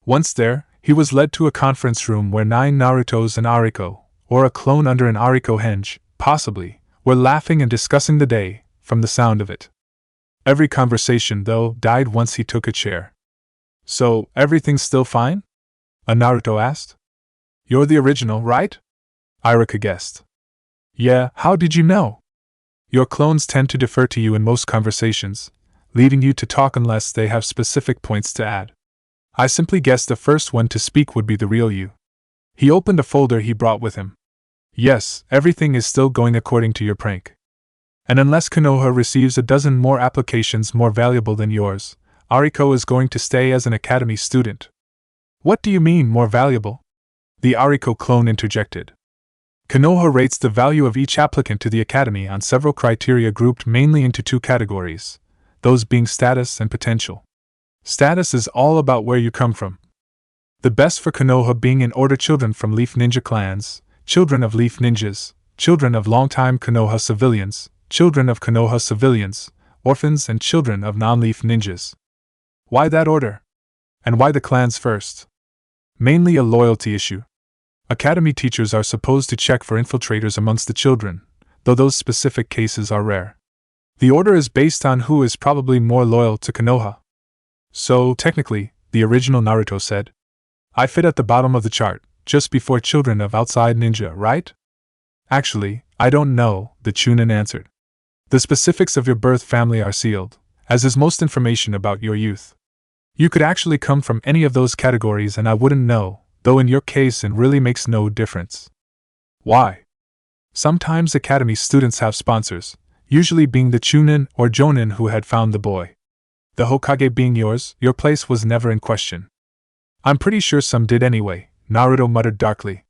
Once there, he was led to a conference room where 9 Narutos and Ariko, or a clone under an Ariko henge, possibly, were laughing and discussing the day, from the sound of it. Every conversation, though, died once he took a chair. So, everything's still fine? Naruto asked. You're the original, right? Iruka guessed. Yeah, how did you know? Your clones tend to defer to you in most conversations, leaving you to talk unless they have specific points to add. I simply guessed the first one to speak would be the real you. He opened a folder he brought with him. Yes, everything is still going according to your prank. And unless Konoha receives a dozen more applications more valuable than yours, Ariko is going to stay as an academy student. What do you mean, more valuable? The Ariko clone interjected. Konoha rates the value of each applicant to the academy on several criteria grouped mainly into two categories, those being status and potential. Status is all about where you come from. The best for Konoha being in order children from Leaf Ninja clans, children of Leaf Ninjas, children of longtime Konoha civilians, children of Konoha civilians, orphans and children of non-Leaf Ninjas. Why that order? And why the clans first? Mainly a loyalty issue. Academy teachers are supposed to check for infiltrators amongst the children, though those specific cases are rare. The order is based on who is probably more loyal to Konoha. So, technically, the original Naruto said, I fit at the bottom of the chart, just before children of outside ninja, right? Actually, I don't know, the Chunin answered. The specifics of your birth family are sealed, as is most information about your youth. You could actually come from any of those categories and I wouldn't know, though in your case it really makes no difference. Why? Sometimes academy students have sponsors, usually being the Chunin or Jonin who had found the boy. The Hokage being yours, your place was never in question. I'm pretty sure some did anyway, Naruto muttered darkly.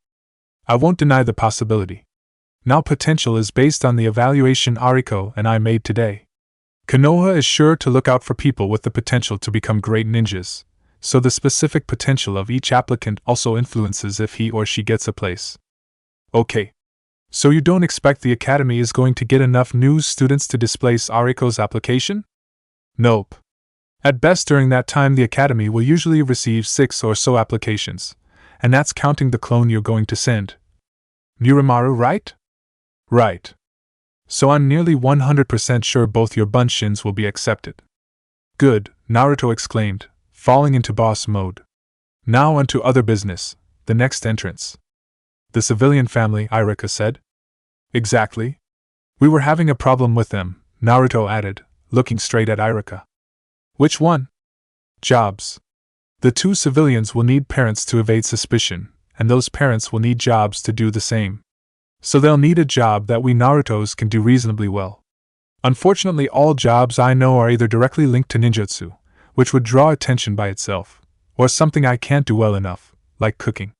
I won't deny the possibility. Now potential is based on the evaluation Ariko and I made today. Konoha is sure to look out for people with the potential to become great ninjas, so the specific potential of each applicant also influences if he or she gets a place. Okay. So you don't expect the academy is going to get enough new students to displace Ariko's application? Nope. At best during that time the academy will usually receive 6 or so applications, and that's counting the clone you're going to send. Muramaru, right? Right. So I'm nearly 100% sure both your bunshins will be accepted. Good, Naruto exclaimed, falling into boss mode. Now onto other business, the next entrance. The civilian family, Iruka said. Exactly. We were having a problem with them, Naruto added, looking straight at Iruka. Which one? Jobs. The two civilians will need parents to evade suspicion, and those parents will need jobs to do the same. So they'll need a job that we Narutos can do reasonably well. Unfortunately, all jobs I know are either directly linked to ninjutsu, which would draw attention by itself, or something I can't do well enough, like cooking.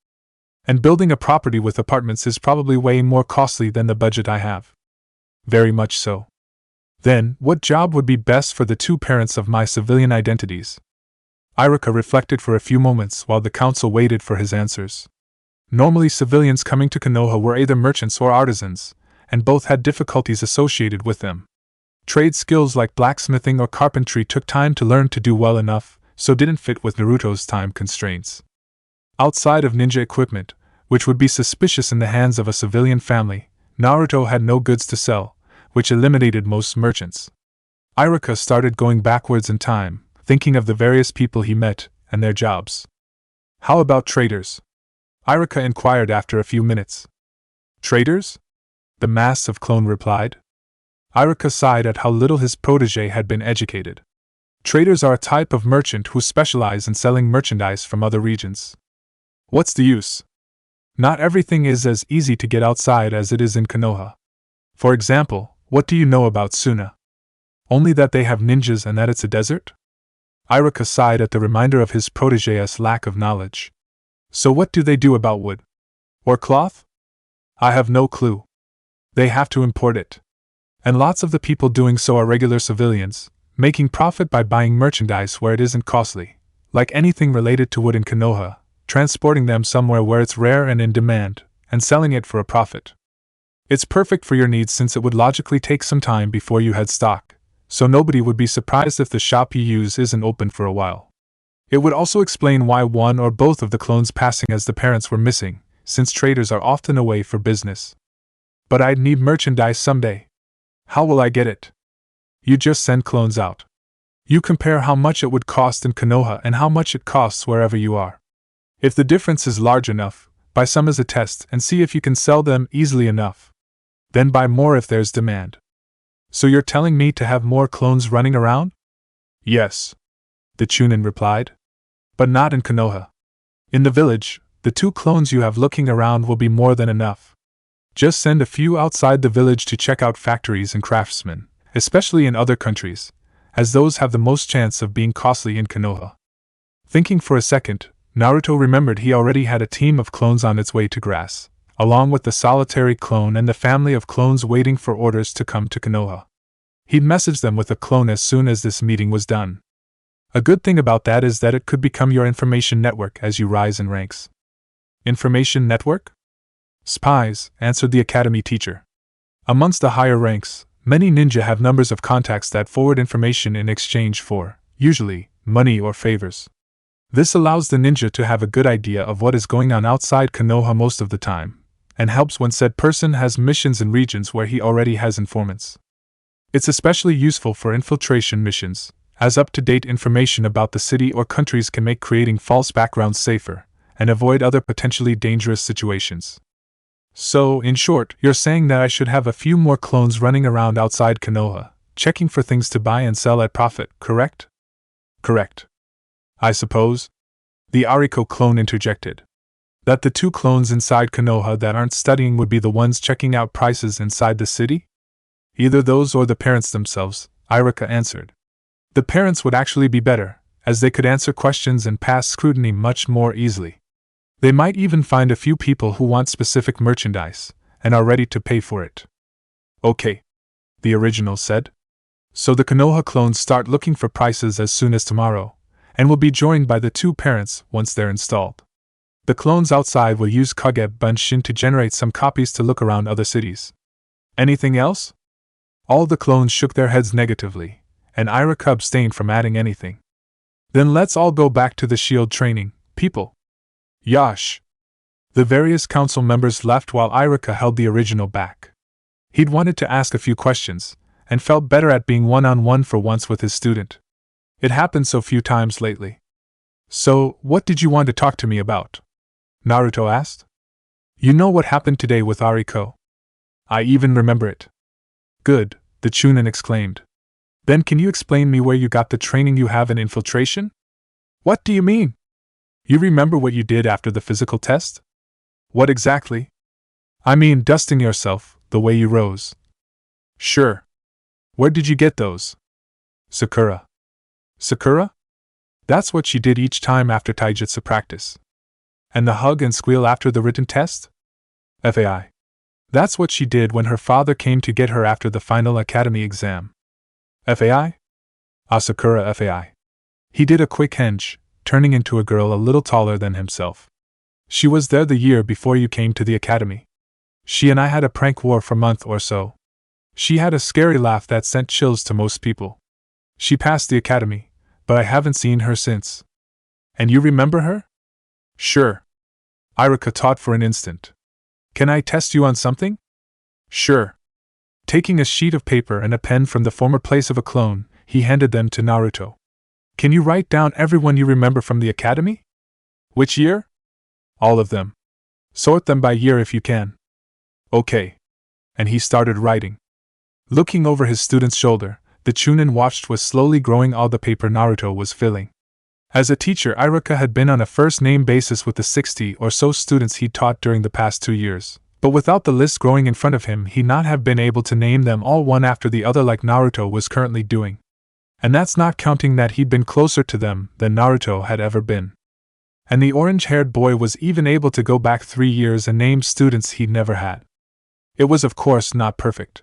And building a property with apartments is probably way more costly than the budget I have. Very much so. Then, what job would be best for the two parents of my civilian identities? Iruka reflected for a few moments while the council waited for his answers. Normally civilians coming to Konoha were either merchants or artisans, and both had difficulties associated with them. Trade skills like blacksmithing or carpentry took time to learn to do well enough, so didn't fit with Naruto's time constraints. Outside of ninja equipment, which would be suspicious in the hands of a civilian family, Naruto had no goods to sell, which eliminated most merchants. Iruka started going backwards in time, thinking of the various people he met, and their jobs. How about traders? Iruka inquired after a few minutes. Traders? The massive clone replied. Iruka sighed at how little his protege had been educated. Traders are a type of merchant who specialize in selling merchandise from other regions. What's the use? Not everything is as easy to get outside as it is in Konoha. For example, what do you know about Suna? Only that they have ninjas and that it's a desert? Iruka sighed at the reminder of his protege's lack of knowledge. So what do they do about wood? Or cloth? I have no clue. They have to import it. And lots of the people doing so are regular civilians, making profit by buying merchandise where it isn't costly, like anything related to wood in Konoha, transporting them somewhere where it's rare and in demand, and selling it for a profit. It's perfect for your needs since it would logically take some time before you had stock, so nobody would be surprised if the shop you use isn't open for a while. It would also explain why one or both of the clones passing as the parents were missing, since traders are often away for business. But I'd need merchandise someday. How will I get it? You just send clones out. You compare how much it would cost in Konoha and how much it costs wherever you are. If the difference is large enough, buy some as a test and see if you can sell them easily enough. Then buy more if there's demand. So you're telling me to have more clones running around? Yes, the Chunin replied. But not in Konoha. In the village, the 2 clones you have looking around will be more than enough. Just send a few outside the village to check out factories and craftsmen, especially in other countries, as those have the most chance of being costly in Konoha. Thinking for a second, Naruto remembered he already had a team of clones on its way to grass, along with the solitary clone and the family of clones waiting for orders to come to Konoha. He'd message them with a clone as soon as this meeting was done. A good thing about that is that it could become your information network as you rise in ranks. Information network? Spies, answered the academy teacher. Amongst the higher ranks, many ninja have numbers of contacts that forward information in exchange for, usually, money or favors. This allows the ninja to have a good idea of what is going on outside Konoha most of the time, and helps when said person has missions in regions where he already has informants. It's especially useful for infiltration missions, as up-to-date information about the city or countries can make creating false backgrounds safer, and avoid other potentially dangerous situations. So, in short, you're saying that I should have a few more clones running around outside Konoha, checking for things to buy and sell at profit, correct? Correct. I suppose, the Iruka clone interjected, that the 2 clones inside Konoha that aren't studying would be the ones checking out prices inside the city? Either those or the parents themselves, Iruka answered. The parents would actually be better, as they could answer questions and pass scrutiny much more easily. They might even find a few people who want specific merchandise, and are ready to pay for it. Okay, the original said. So the Konoha clones start looking for prices as soon as tomorrow, and will be joined by the 2 parents once they're installed. The clones outside will use Kage Bunshin to generate some copies to look around other cities. Anything else? All the clones shook their heads negatively, and Iruka abstained from adding anything. Then let's all go back to the shield training, people. Yash! The various council members left while Iruka held the original back. He'd wanted to ask a few questions, and felt better at being one-on-one for once with his student. It happened so few times lately. So, what did you want to talk to me about? Naruto asked. You know what happened today with Iruka? I even remember it. Good, the Chunin exclaimed. Then can you explain me where you got the training you have in infiltration? What do you mean? You remember what you did after the physical test? What exactly? I mean dusting yourself, the way you rose. Sure. Where did you get those? Sakura. Sakura? That's what she did each time after taijutsu practice. And the hug and squeal after the written test? FAI. That's what she did when her father came to get her after the final academy exam. FAI? Sakura FAI. He did a quick henge, turning into a girl a little taller than himself. She was there the year before you came to the academy. She and I had a prank war for a month or so. She had a scary laugh that sent chills to most people. She passed the academy, but I haven't seen her since. And you remember her? Sure. Iruka taught for an instant. Can I test you on something? Sure. Taking a sheet of paper and a pen from the former place of a clone, he handed them to Naruto. Can you write down everyone you remember from the academy? Which year? All of them. Sort them by year if you can. Okay. And he started writing. Looking over his student's shoulder, the Chunin watched with slowly growing all the paper Naruto was filling. As a teacher, Iruka had been on a first-name basis with the 60 or so students he'd taught during the past 2 years, but without the list growing in front of him he'd not have been able to name them all one after the other like Naruto was currently doing. And that's not counting that he'd been closer to them than Naruto had ever been. And the orange-haired boy was even able to go back 3 years and name students he'd never had. It was of course not perfect.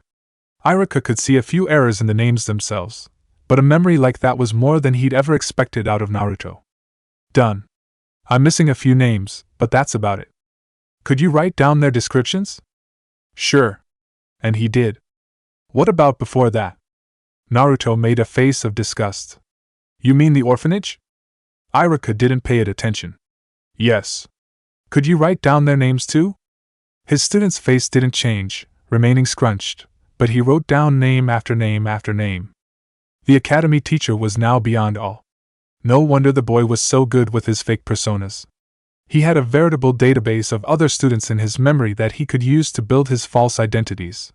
Iruka could see a few errors in the names themselves, but a memory like that was more than he'd ever expected out of Naruto. Done. I'm missing a few names, but that's about it. Could you write down their descriptions? Sure. And he did. What about before that? Naruto made a face of disgust. You mean the orphanage? Iruka didn't pay it attention. Yes. Could you write down their names too? His student's face didn't change, remaining scrunched, but he wrote down name after name after name. The academy teacher was now beyond awe. No wonder the boy was so good with his fake personas. He had a veritable database of other students in his memory that he could use to build his false identities.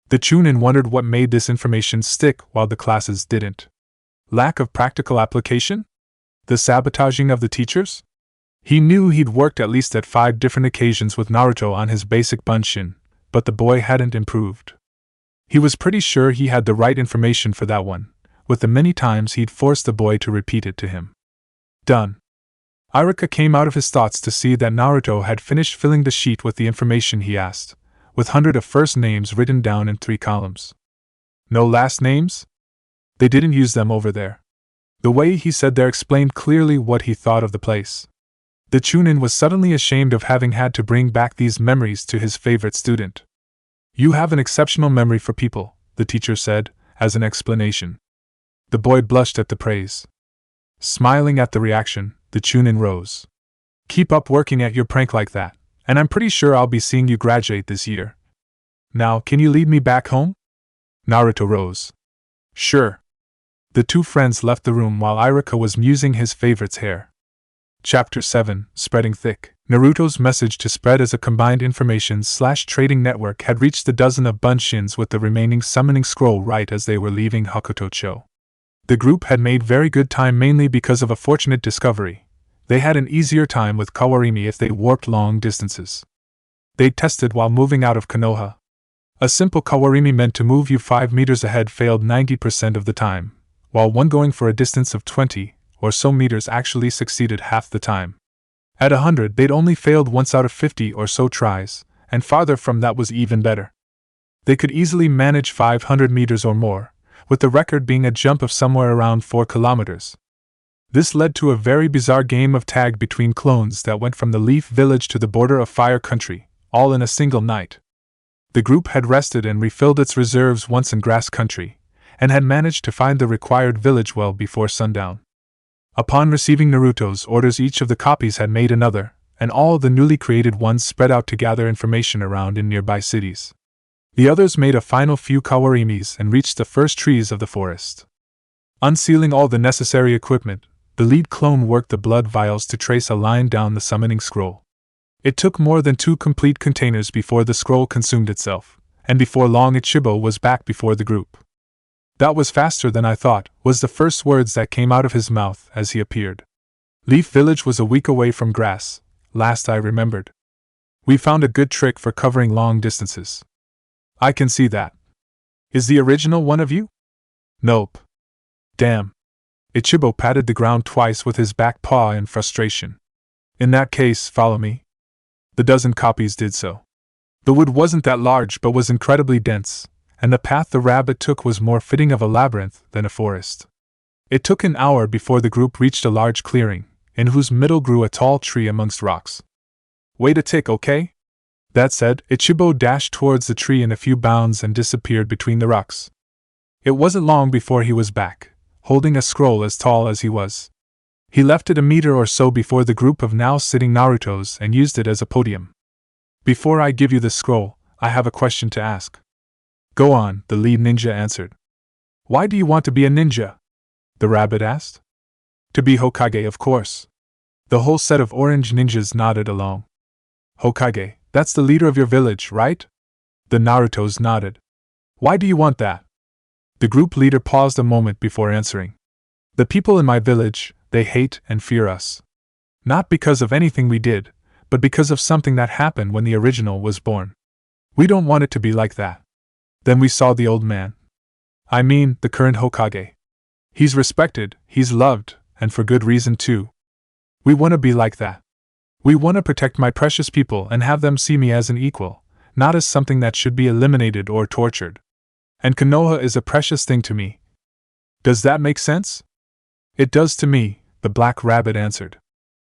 The Chunin wondered what made this information stick while the classes didn't. Lack of practical application? The sabotaging of the teachers? He knew he'd worked at least at 5 different occasions with Naruto on his basic bunshin, but the boy hadn't improved. He was pretty sure he had the right information for that one, with the many times he'd forced the boy to repeat it to him. Done. Iruka came out of his thoughts to see that Naruto had finished filling the sheet with the information he asked, with hundreds of first names written down in 3 columns. No last names? They didn't use them over there. The way he said there explained clearly what he thought of the place. The Chunin was suddenly ashamed of having had to bring back these memories to his favorite student. You have an exceptional memory for people, the teacher said, as an explanation. The boy blushed at the praise. Smiling at the reaction, the Chunin rose. Keep up working at your prank like that, and I'm pretty sure I'll be seeing you graduate this year. Now, can you lead me back home? Naruto rose. Sure. The 2 friends left the room while Iruka was musing his favorite's hair. Chapter 7, Spreading Thick. Naruto's message to spread as a combined information/trading network had reached the dozen of bunshins with the remaining summoning scroll right as they were leaving Hakuto-cho. The group had made very good time mainly because of a fortunate discovery. They had an easier time with Kawarimi if they warped long distances. They tested while moving out of Konoha. A simple Kawarimi meant to move you 5 meters ahead failed 90% of the time, while one going for a distance of 20 or so meters actually succeeded half the time. At 100 they'd only failed once out of 50 or so tries, and farther from that was even better. They could easily manage 500 meters or more, with the record being a jump of somewhere around 4 kilometers. This led to a very bizarre game of tag between clones that went from the Leaf Village to the border of Fire Country, all in a single night. The group had rested and refilled its reserves once in Grass Country, and had managed to find the required village well before sundown. Upon receiving Naruto's orders, each of the copies had made another, and all the newly created ones spread out to gather information around in nearby cities. The others made a final few Kawarimis and reached the first trees of the forest. Unsealing all the necessary equipment, the lead clone worked the blood vials to trace a line down the summoning scroll. It took more than 2 complete containers before the scroll consumed itself, and before long Ichibo was back before the group. That was faster than I thought, was the first words that came out of his mouth as he appeared. Leaf Village was a week away from Grass, last I remembered. We found a good trick for covering long distances. I can see that. Is the original one of you? Nope. Damn. Ichibo patted the ground twice with his back paw in frustration. In that case, follow me. The dozen copies did so. The wood wasn't that large but was incredibly dense, and the path the rabbit took was more fitting of a labyrinth than a forest. It took an hour before the group reached a large clearing, in whose middle grew a tall tree amongst rocks. Wait a tick, okay? That said, Ichibo dashed towards the tree in a few bounds and disappeared between the rocks. It wasn't long before he was back, holding a scroll as tall as he was. He left it a meter or so before the group of now sitting Narutos and used it as a podium. Before I give you the scroll, I have a question to ask. Go on, the lead ninja answered. Why do you want to be a ninja? The rabbit asked. To be Hokage, of course. The whole set of orange ninjas nodded along. Hokage, that's the leader of your village, right? The Narutos nodded. Why do you want that? The group leader paused a moment before answering. The people in my village, they hate and fear us. Not because of anything we did, but because of something that happened when the original was born. We don't want it to be like that. Then we saw the old man. I mean, the current Hokage. He's respected, he's loved, and for good reason too. We want to be like that. We want to protect my precious people and have them see me as an equal, not as something that should be eliminated or tortured. And Konoha is a precious thing to me. Does that make sense? It does to me, the black rabbit answered.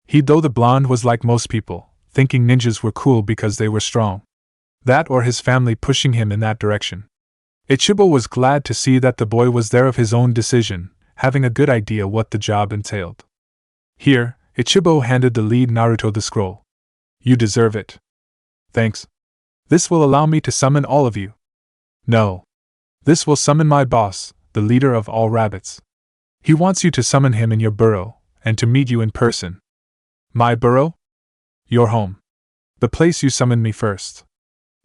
He, though the blonde, was like most people, thinking ninjas were cool because they were strong. That or his family pushing him in that direction. Ichibo was glad to see that the boy was there of his own decision, having a good idea what the job entailed. Here, Ichibo handed the lead Naruto the scroll. You deserve it. Thanks. This will allow me to summon all of you. No. This will summon my boss, the leader of all rabbits. He wants you to summon him in your burrow, and to meet you in person. My burrow? Your home. The place you summoned me first.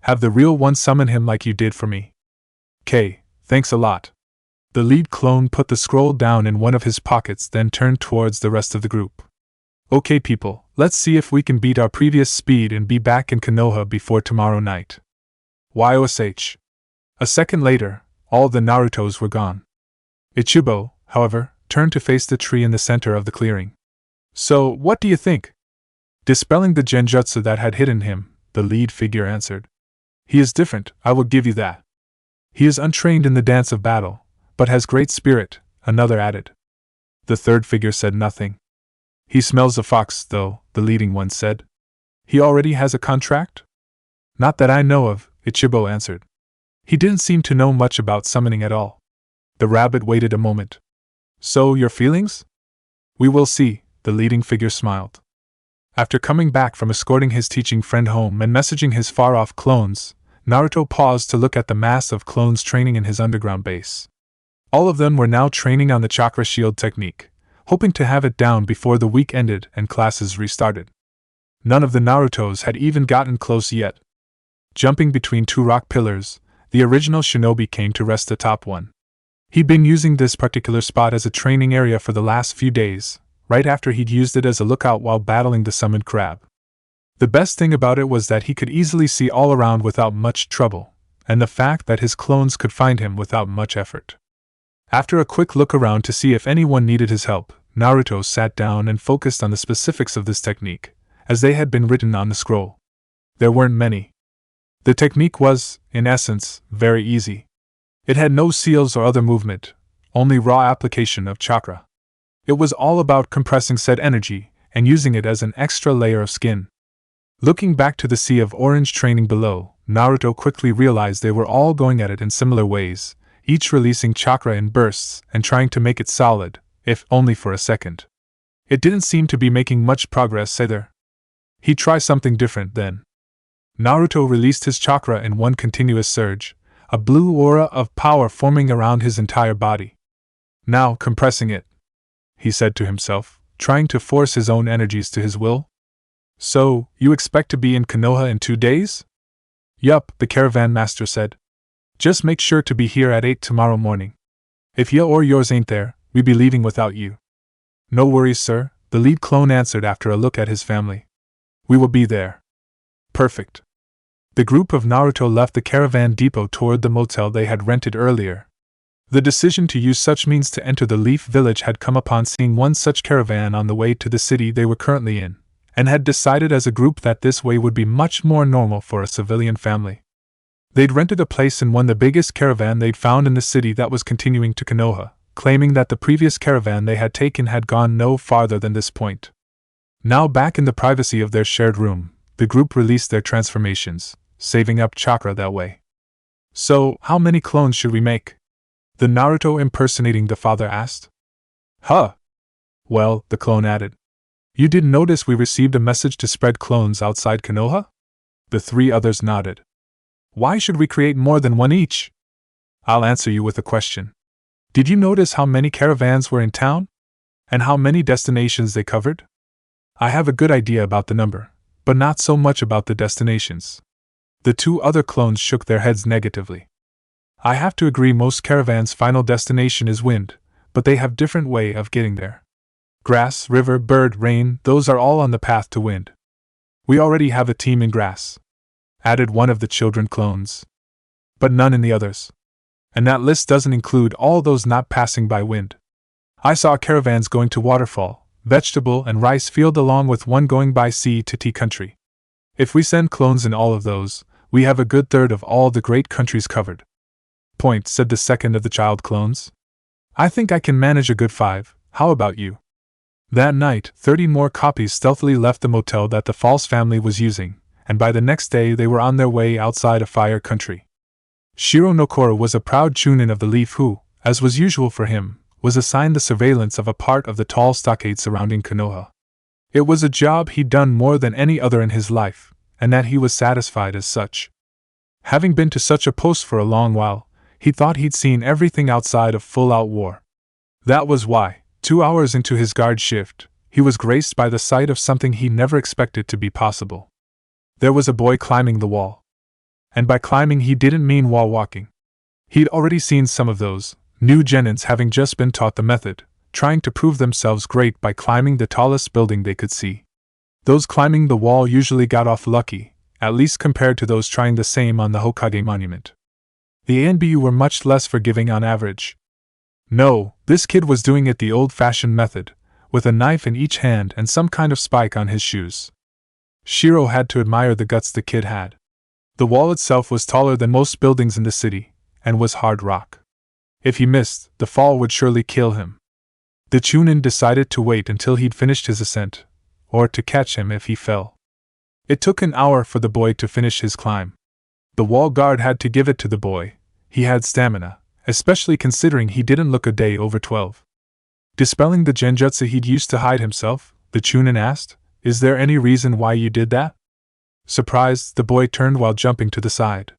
Have the real one summon him like you did for me. Thanks a lot. The lead clone put the scroll down in one of his pockets, then turned towards the rest of the group. Okay people, let's see if we can beat our previous speed and be back in Konoha before tomorrow night. YOSH. A second later, all the Narutos were gone. Ichigo, however, turned to face the tree in the center of the clearing. So, what do you think? Dispelling the genjutsu that had hidden him, the lead figure answered. He is different, I will give you that. He is untrained in the dance of battle, but has great spirit, another added. The third figure said nothing. He smells a fox, though, the leading one said. He already has a contract? Not that I know of, Ichigo answered. He didn't seem to know much about summoning at all. The rabbit waited a moment. So, your feelings? We will see, the leading figure smiled. After coming back from escorting his teaching friend home and messaging his far-off clones, Naruto paused to look at the mass of clones training in his underground base. All of them were now training on the chakra shield technique, hoping to have it down before the week ended and classes restarted. None of the Narutos had even gotten close yet. Jumping between two rock pillars, the original shinobi came to rest atop one. He'd been using this particular spot as a training area for the last few days, right after he'd used it as a lookout while battling the summoned crab. The best thing about it was that he could easily see all around without much trouble, and the fact that his clones could find him without much effort. After a quick look around to see if anyone needed his help, Naruto sat down and focused on the specifics of this technique, as they had been written on the scroll. There weren't many. The technique was, in essence, very easy. It had no seals or other movement, only raw application of chakra. It was all about compressing said energy and using it as an extra layer of skin. Looking back to the sea of orange training below, Naruto quickly realized they were all going at it in similar ways, each releasing chakra in bursts and trying to make it solid, if only for a second. It didn't seem to be making much progress either. He'd try something different then. Naruto released his chakra in one continuous surge, a blue aura of power forming around his entire body. Now compressing it, he said to himself, trying to force his own energies to his will. So, you expect to be in Konoha in 2 days? Yup, the caravan master said. Just make sure to be here at 8 tomorrow morning. If ya or yours ain't there, we be leaving without you. No worries, sir, the lead clone answered after a look at his family. We will be there. Perfect. The group of Naruto left the caravan depot toward the motel they had rented earlier. The decision to use such means to enter the Leaf Village had come upon seeing one such caravan on the way to the city they were currently in, and had decided as a group that this way would be much more normal for a civilian family. They'd rented a place in the biggest caravan they'd found in the city that was continuing to Konoha, claiming that the previous caravan they had taken had gone no farther than this point. Now back in the privacy of their shared room, the group released their transformations, saving up chakra that way. So, how many clones should we make? The Naruto impersonating the father asked. Huh. Well, the clone added. You didn't notice we received a message to spread clones outside Konoha? The 3 others nodded. Why should we create more than one each? I'll answer you with a question. Did you notice how many caravans were in town? And how many destinations they covered? I have a good idea about the number, but not so much about the destinations. The 2 other clones shook their heads negatively. I have to agree most caravans' final destination is wind, but they have different way of getting there. Grass, river, bird, rain, those are all on the path to wind. We already have a team in grass, added one of the children clones. But none in the others. And that list doesn't include all those not passing by wind. I saw caravans going to waterfall, vegetable and rice field along with one going by sea to tea country. If we send clones in all of those, we have a good third of all the great countries covered. Point, said the second of the child clones. I think I can manage a good 5, how about you? That night, 30 more copies stealthily left the motel that the false family was using, and by the next day they were on their way outside of Fire Country. Shiro Nokora was a proud chunin of the Leaf who, as was usual for him, was assigned the surveillance of a part of the tall stockade surrounding Konoha. It was a job he'd done more than any other in his life, and that he was satisfied as such. Having been to such a post for a long while, He thought he'd seen everything outside of full-out war. That was why, 2 hours into his guard shift, he was graced by the sight of something he never expected to be possible. There was a boy climbing the wall. And by climbing he didn't mean wall walking. He'd already seen some of those, new genins having just been taught the method, trying to prove themselves great by climbing the tallest building they could see. Those climbing the wall usually got off lucky, at least compared to those trying the same on the Hokage monument. The ANBU were much less forgiving on average. No, this kid was doing it the old-fashioned method, with a knife in each hand and some kind of spike on his shoes. Shiro had to admire the guts the kid had. The wall itself was taller than most buildings in the city, and was hard rock. If he missed, the fall would surely kill him. The Chunin decided to wait until he'd finished his ascent, or to catch him if he fell. It took an hour for the boy to finish his climb. The wall guard had to give it to the boy. He had stamina, especially considering he didn't look a day over 12. Dispelling the genjutsu he'd used to hide himself, the Chunin asked, "Is there any reason why you did that?" Surprised, the boy turned while jumping to the side.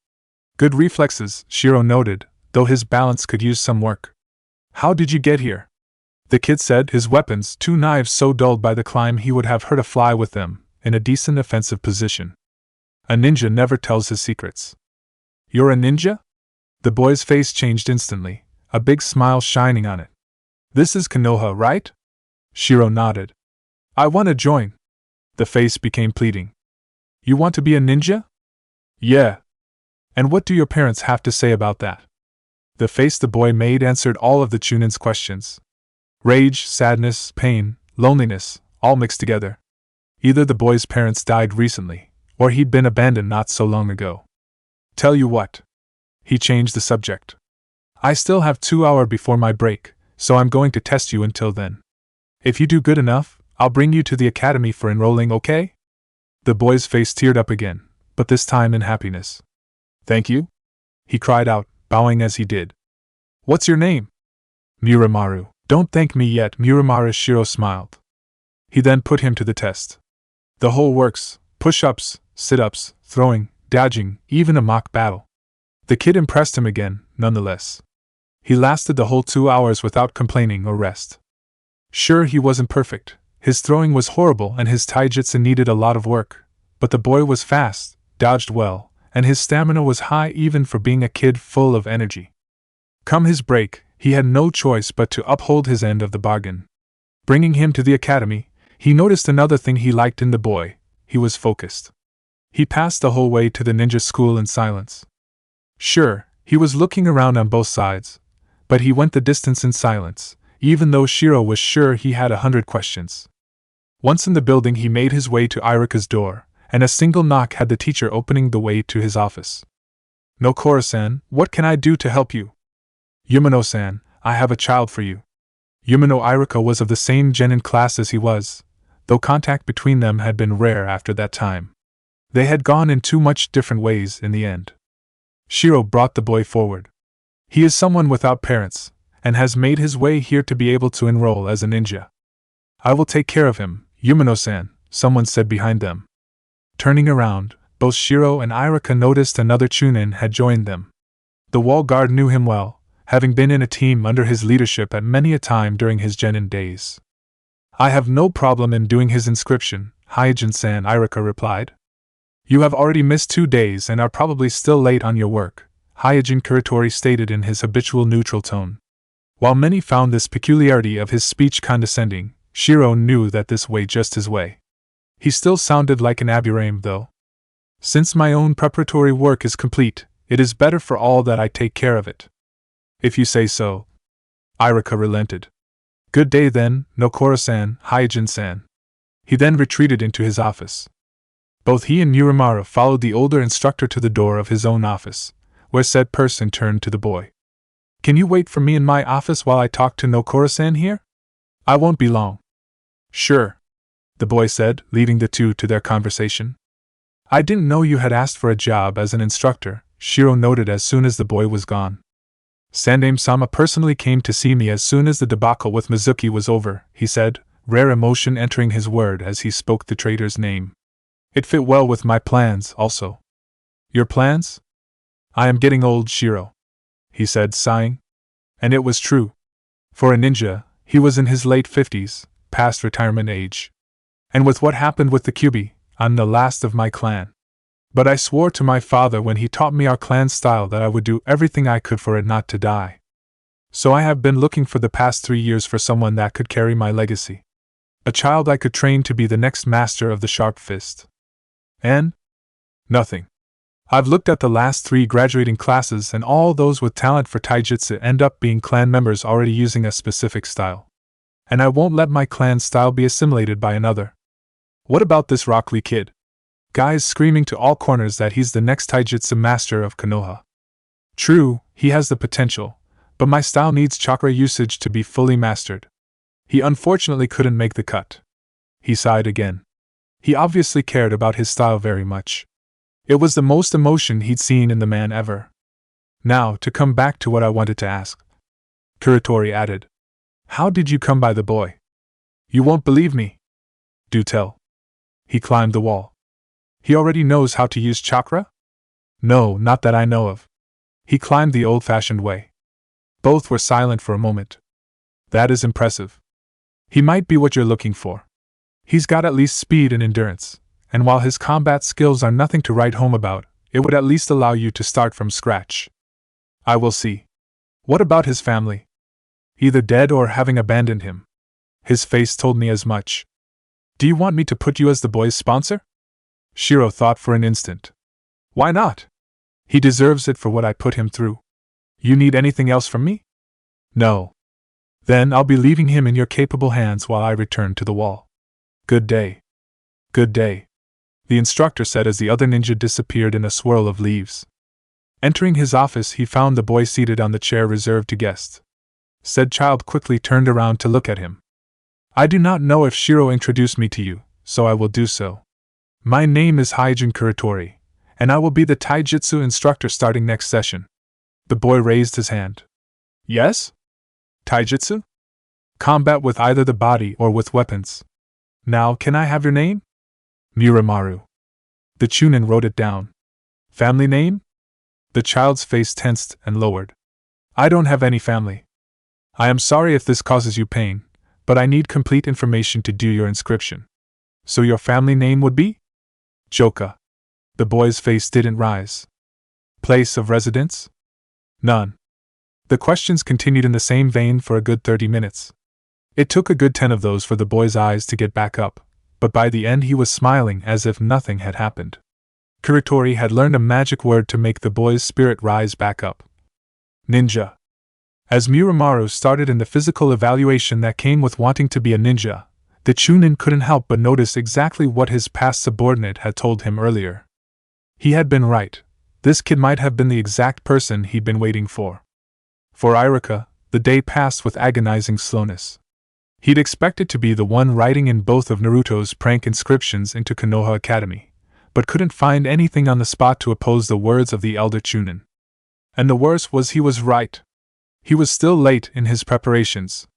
Good reflexes, Shiro noted, though his balance could use some work. "How did you get here?" The kid said, his weapons, 2 knives so dulled by the climb he would have hurt a fly with them, in a decent offensive position. A ninja never tells his secrets. "You're a ninja?" The boy's face changed instantly, a big smile shining on it. "This is Konoha, right?" Shiro nodded. "I want to join." The face became pleading. "You want to be a ninja?" "Yeah." "And what do your parents have to say about that?" The face the boy made answered all of the Chunin's questions. Rage, sadness, pain, loneliness, all mixed together. Either the boy's parents died recently, or he'd been abandoned not so long ago. "Tell you what." He changed the subject. "I still have 2 hours before my break, so I'm going to test you until then. If you do good enough, I'll bring you to the academy for enrolling, okay?" The boy's face teared up again, but this time in happiness. "Thank you?" he cried out, bowing as he did. "What's your name?" "Muramaru." "Don't thank me yet, Muramaru." Shiro smiled. He then put him to the test. The whole works: push-ups, sit-ups, throwing, dodging, even a mock battle. The kid impressed him again, nonetheless. He lasted the whole 2 hours without complaining or rest. Sure, he wasn't perfect, his throwing was horrible and his taijutsu needed a lot of work, but the boy was fast, dodged well, and his stamina was high even for being a kid full of energy. Come his break, he had no choice but to uphold his end of the bargain. Bringing him to the academy, he noticed another thing he liked in the boy: he was focused. He passed the whole way to the ninja school in silence. Sure, he was looking around on both sides, but he went the distance in silence, even though Shiro was sure he had 100 questions. Once in the building, he made his way to Iruka's door, and a single knock had the teacher opening the way to his office. "Nokora-san, what can I do to help you?" "Yumano-san, I have a child for you." Yumano Iruka was of the same genin class as he was, though contact between them had been rare after that time. They had gone in 2 much different ways in the end. Shiro brought the boy forward. "He is someone without parents, and has made his way here to be able to enroll as a ninja." "I will take care of him, Yumano-san," someone said behind them. Turning around, both Shiro and Iruka noticed another Chunin had joined them. The wall guard knew him well, having been in a team under his leadership at many a time during his genin days. "I have no problem in doing his inscription, Hyojin-san," Iruka replied. "You have already missed 2 days and are probably still late on your work," Hyojin Kuritori stated in his habitual neutral tone. While many found this peculiarity of his speech condescending, Shiro knew that this way just his way. He still sounded like an Aburame, though. "Since my own preparatory work is complete, it is better for all that I take care of it." "If you say so." Iruka relented. "Good day then, Nokora-san, Hyojin-san." He then retreated into his office. Both he and Muramaru followed the older instructor to the door of his own office, where said person turned to the boy. "Can you wait for me in my office while I talk to Nokora-san here? I won't be long." "Sure," the boy said, leaving the two to their conversation. "I didn't know you had asked for a job as an instructor," Shiro noted as soon as the boy was gone. "Sandame-sama personally came to see me as soon as the debacle with Mizuki was over," he said, rare emotion entering his word as he spoke the traitor's name. "It fit well with my plans, also." "Your plans?" "I am getting old, Shiro. he said, sighing. And it was true. For a ninja, he was in his late 50s, past retirement age. And with what happened with the Kyuubi, I'm the last of my clan. But I swore to my father when he taught me our clan style that I would do everything I could for it not to die. So I have been looking for the past 3 years for someone that could carry my legacy. A child I could train to be the next master of the sharp fist. And? Nothing. I've looked at the last 3 graduating classes, and all those with talent for taijutsu end up being clan members already using a specific style. And I won't let my clan style be assimilated by another. What about this Rock Lee kid? Guys screaming to all corners that he's the next taijutsu master of Konoha. True, he has the potential, but my style needs chakra usage to be fully mastered. He unfortunately couldn't make the cut. He sighed again. He obviously cared about his style very much. It was the most emotion he'd seen in the man ever. Now, to come back to what I wanted to ask. Kuratori added. How did you come by the boy? You won't believe me. Do tell. He climbed the wall. He already knows how to use chakra? No, not that I know of. He climbed the old-fashioned way. Both were silent for a moment. That is impressive. He might be what you're looking for. He's got at least speed and endurance, and while his combat skills are nothing to write home about, it would at least allow you to start from scratch. I will see. What about his family? Either dead or having abandoned him. His face told me as much. Do you want me to put you as the boy's sponsor? Shiro thought for an instant. Why not? He deserves it for what I put him through. You need anything else from me? No. Then I'll be leaving him in your capable hands while I return to the wall. Good day. Good day, the instructor said as the other ninja disappeared in a swirl of leaves. Entering his office, he found the boy seated on the chair reserved to guests. Said child quickly turned around to look at him. I do not know if Shiro introduced me to you, so I will do so. My name is Hyojin Kuratori, and I will be the taijutsu instructor starting next session. The boy raised his hand. Yes? Taijutsu? Combat with either the body or with weapons. Now, can I have your name? Muramaru. The Chunin wrote it down. Family name? The child's face tensed and lowered. I don't have any family. I am sorry if this causes you pain, but I need complete information to do your inscription. So your family name would be? Joka. The boy's face didn't rise. Place of residence? None. The questions continued in the same vein for a good 30 minutes. It took a good 10 of those for the boy's eyes to get back up, but by the end he was smiling as if nothing had happened. Kuratori had learned a magic word to make the boy's spirit rise back up. Ninja. As Muramaru started in the physical evaluation that came with wanting to be a ninja, the Chunin couldn't help but notice exactly what his past subordinate had told him earlier. He had been right. This kid might have been the exact person he'd been waiting for. For Iruka, the day passed with agonizing slowness. He'd expected to be the one writing in both of Naruto's prank inscriptions into Konoha Academy, but couldn't find anything on the spot to oppose the words of the elder Chunin. And the worst was he was right. He was still late in his preparations.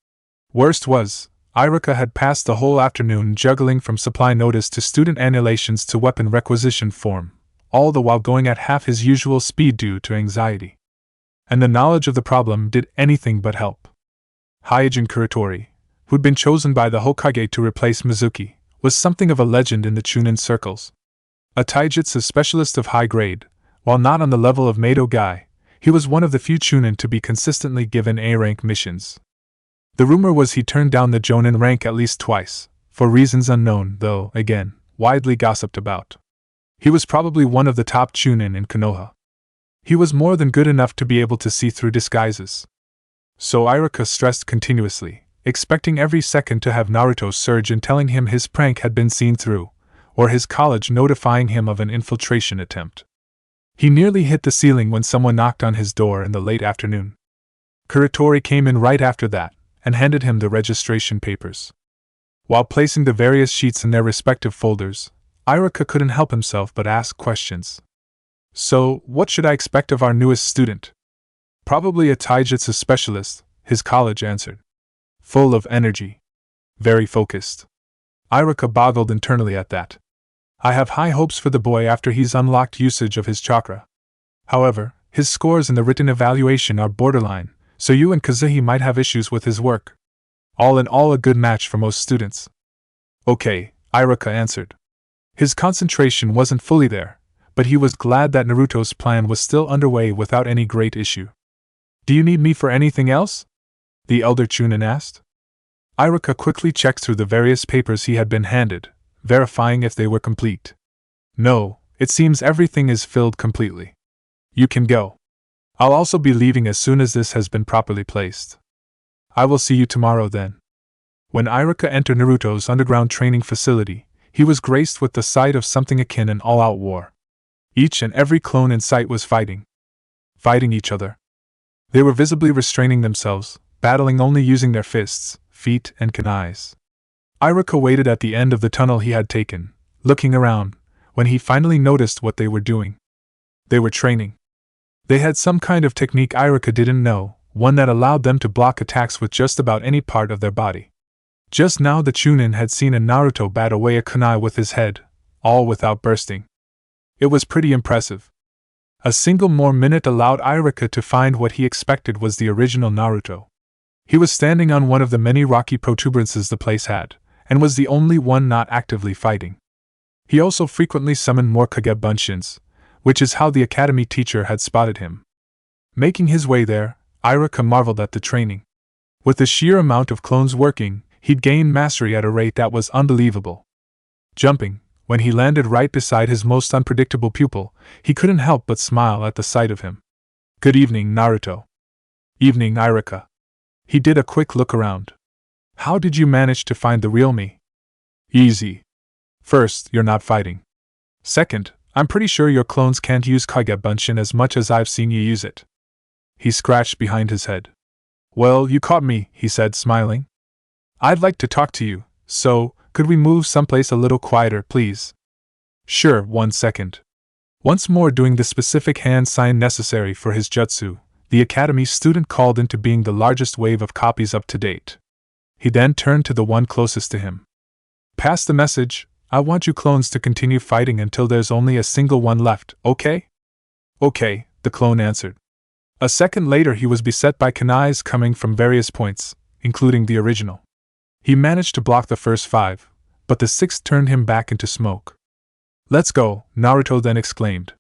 Worst was, Iruka had passed the whole afternoon juggling from supply notice to student annihilations to weapon requisition form, all the while going at half his usual speed due to anxiety. And the knowledge of the problem did anything but help. Hyojin Kuratori, who'd been chosen by the Hokage to replace Mizuki, was something of a legend in the Chunin circles. A taijutsu specialist of high grade, while not on the level of Mado Gai, he was one of the few Chunin to be consistently given A-rank missions. The rumor was he turned down the Jonin rank at least twice, for reasons unknown, though, again, widely gossiped about. He was probably one of the top Chunin in Konoha. He was more than good enough to be able to see through disguises. So Iruka stressed continuously, expecting every second to have Naruto's surgeon telling him his prank had been seen through, or his college notifying him of an infiltration attempt. He nearly hit the ceiling when someone knocked on his door in the late afternoon. Kuratori came in right after that, and handed him the registration papers. While placing the various sheets in their respective folders, Iruka couldn't help himself but ask questions. So, what should I expect of our newest student? Probably a taijutsu specialist, his college answered. Full of energy. Very focused. Iruka boggled internally at that. I have high hopes for the boy after he's unlocked usage of his chakra. However, His scores in the written evaluation are borderline, so you and Kazuhi might have issues with his work. All in all, a good match for most students. Okay, Iruka answered. His concentration wasn't fully there, but he was glad that Naruto's plan was still underway without any great issue. Do you need me for anything else? The elder Chunin asked. Iruka quickly checked through the various papers he had been handed, verifying if they were complete. No, it seems everything is filled completely. You can go. I'll also be leaving as soon as this has been properly placed. I will see you tomorrow then. When Iruka entered Naruto's underground training facility, he was graced with the sight of something akin an all-out war. Each and every clone in sight was fighting each other. They were visibly restraining themselves, battling only using their fists, feet, and kunais. Iruka waited at the end of the tunnel he had taken, looking around, when he finally noticed what they were doing. They were training. They had some kind of technique Iruka didn't know, one that allowed them to block attacks with just about any part of their body. Just now the Chunin had seen a Naruto bat away a kunai with his head, all without bursting. It was pretty impressive. A single more minute allowed Iruka to find what he expected was the original Naruto. He was standing on one of the many rocky protuberances the place had, and was the only one not actively fighting. He also frequently summoned more Kage Bunshins, which is how the academy teacher had spotted him. Making his way there, Iruka marveled at the training. With the sheer amount of clones working, he'd gained mastery at a rate that was unbelievable. Jumping, when he landed right beside his most unpredictable pupil, he couldn't help but smile at the sight of him. Good evening, Naruto. Evening, Iruka. He did a quick look around. How did you manage to find the real me? Easy. First, you're not fighting. Second, I'm pretty sure your clones can't use Kage Bunshin as much as I've seen you use it. He scratched behind his head. Well, you caught me, he said, smiling. I'd like to talk to you, so, could we move someplace a little quieter, please? Sure, 1 second. Once more doing the specific hand sign necessary for his jutsu, the academy student called into being the largest wave of copies up to date. He then turned to the one closest to him. Pass the message, I want you clones to continue fighting until there's only a single one left, okay? Okay, the clone answered. A second later he was beset by kunais coming from various points, including the original. He managed to block the first 5, but the 6th turned him back into smoke. Let's go, Naruto then exclaimed.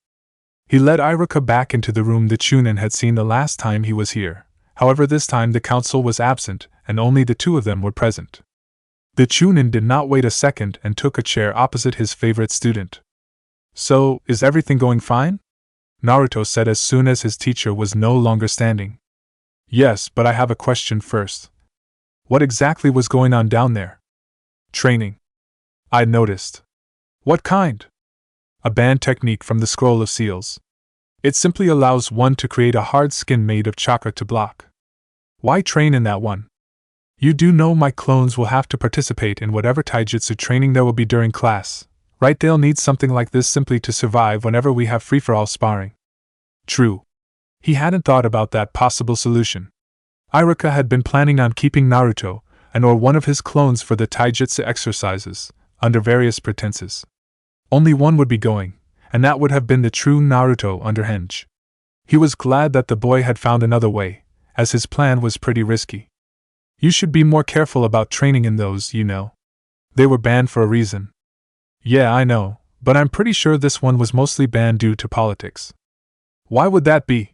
He led Iruka back into the room the Chunin had seen the last time he was here. However, this time the council was absent, and only the 2 of them were present. The Chunin did not wait a second and took a chair opposite his favorite student. So, is everything going fine? Naruto said as soon as his teacher was no longer standing. Yes, but I have a question first. What exactly was going on down there? Training. I'd noticed. What kind? A band technique from the Scroll of Seals. It simply allows one to create a hard skin made of chakra to block. Why train in that one? You do know my clones will have to participate in whatever taijutsu training there will be during class, right? They'll need something like this simply to survive whenever we have free-for-all sparring. True. He hadn't thought about that possible solution. Iruka had been planning on keeping Naruto, and or one of his clones for the taijutsu exercises, under various pretenses. Only one would be going, and that would have been the true Naruto under Henge. He was glad that the boy had found another way, as his plan was pretty risky. You should be more careful about training in those, you know. They were banned for a reason. Yeah, I know, but I'm pretty sure this one was mostly banned due to politics. Why would that be?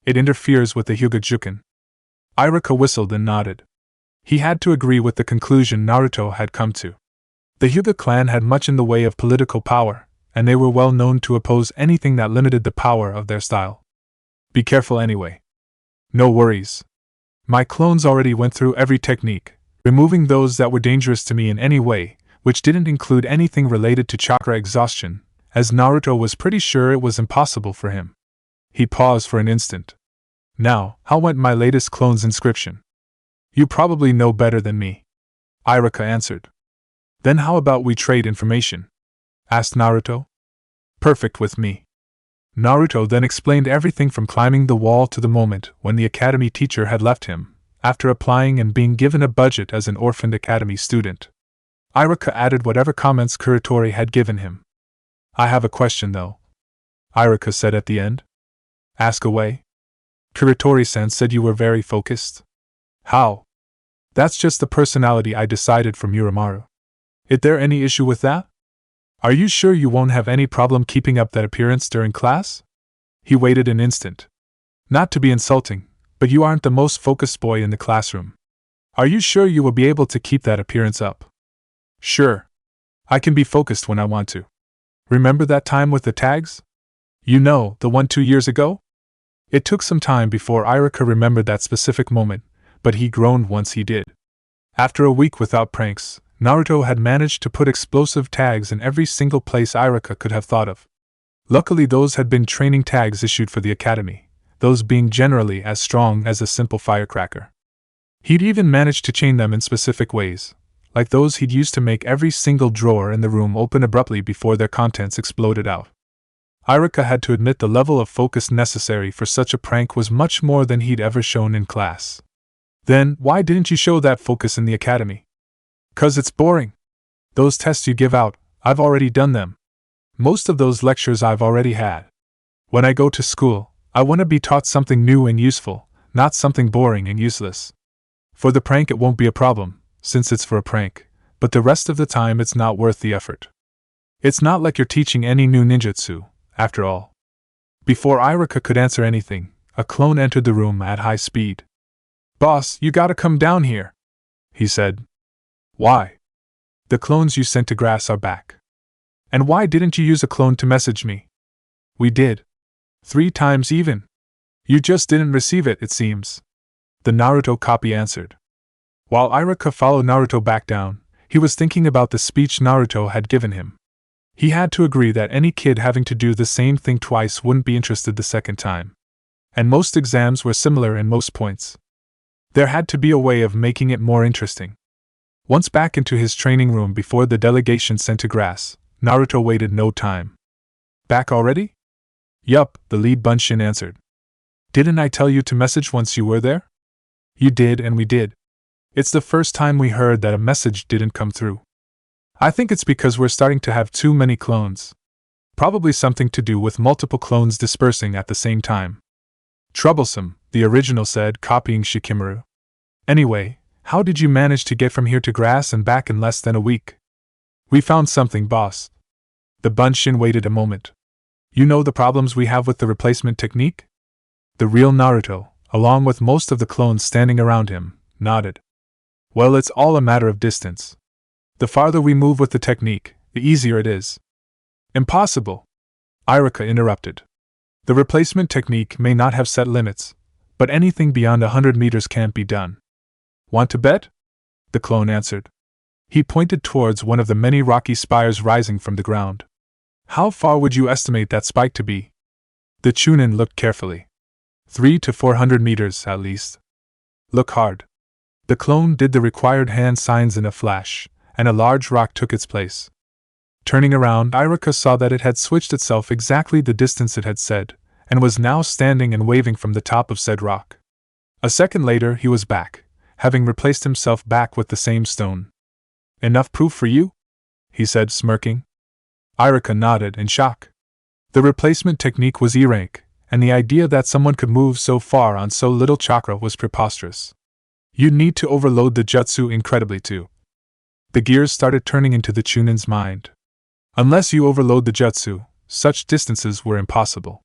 It interferes with the Hyuga Juken. Iruka whistled and nodded. He had to agree with the conclusion Naruto had come to. The Hyuga clan had much in the way of political power, and they were well known to oppose anything that limited the power of their style. Be careful anyway. No worries. My clones already went through every technique, removing those that were dangerous to me in any way, which didn't include anything related to chakra exhaustion, as Naruto was pretty sure it was impossible for him. He paused for an instant. Now, how went my latest clone's inscription? You probably know better than me. Iruka answered. Then how about we trade information? Asked Naruto. Perfect with me. Naruto then explained everything from climbing the wall to the moment when the academy teacher had left him, after applying and being given a budget as an orphaned academy student. Iruka added whatever comments Kuritori had given him. I have a question though, Iruka said at the end. Ask away. Kiritori-san said you were very focused. How? That's just the personality I decided from Urimaru. Is there any issue with that? Are you sure you won't have any problem keeping up that appearance during class? He waited an instant. Not to be insulting, but you aren't the most focused boy in the classroom. Are you sure you will be able to keep that appearance up? Sure. I can be focused when I want to. Remember that time with the tags? You know, the one 2 years ago? It took some time before Iruka remembered that specific moment, but he groaned once he did. After a week without pranks, Naruto had managed to put explosive tags in every single place Iruka could have thought of. Luckily those had been training tags issued for the academy, those being generally as strong as a simple firecracker. He'd even managed to chain them in specific ways, like those he'd used to make every single drawer in the room open abruptly before their contents exploded out. Iruka had to admit the level of focus necessary for such a prank was much more than he'd ever shown in class. Then, why didn't you show that focus in the academy? 'Cause it's boring. Those tests you give out, I've already done them. Most of those lectures I've already had. When I go to school, I want to be taught something new and useful, not something boring and useless. For the prank it won't be a problem, since it's for a prank, but the rest of the time it's not worth the effort. It's not like you're teaching any new ninjutsu, after all. Before Iruka could answer anything, a clone entered the room at high speed. Boss, you gotta come down here, he said. Why? The clones you sent to grass are back. And why didn't you use a clone to message me? We did. 3 times even. You just didn't receive it, it seems. The Naruto copy answered. While Iruka followed Naruto back down, he was thinking about the speech Naruto had given him. He had to agree that any kid having to do the same thing twice wouldn't be interested the second time. And most exams were similar in most points. There had to be a way of making it more interesting. Once back into his training room before the delegation sent to grass, Naruto waited no time. Back already? Yup, the lead Bunshin answered. Didn't I tell you to message once you were there? You did and we did. It's the first time we heard that a message didn't come through. I think it's because we're starting to have too many clones. Probably something to do with multiple clones dispersing at the same time. Troublesome, the original said, copying Shikamaru. Anyway, how did you manage to get from here to grass and back in less than a week? We found something, boss. The Bunshin waited a moment. You know the problems we have with the replacement technique? The real Naruto, along with most of the clones standing around him, nodded. Well, it's all a matter of distance. The farther we move with the technique, the easier it is. Impossible, Iruka interrupted. The replacement technique may not have set limits, but anything beyond 100 meters can't be done. Want to bet? The clone answered. He pointed towards one of the many rocky spires rising from the ground. How far would you estimate that spike to be? The Chunin looked carefully. 300 to 400 meters, at least. Look hard. The clone did the required hand signs in a flash, and a large rock took its place. Turning around, Iruka saw that it had switched itself exactly the distance it had said, and was now standing and waving from the top of said rock. A second later he was back, having replaced himself back with the same stone. Enough proof for you? He said, smirking. Iruka nodded in shock. The replacement technique was E-rank, and the idea that someone could move so far on so little chakra was preposterous. You'd need to overload the jutsu incredibly too. The gears started turning into the Chunin's mind. Unless you overload the jutsu, such distances were impossible.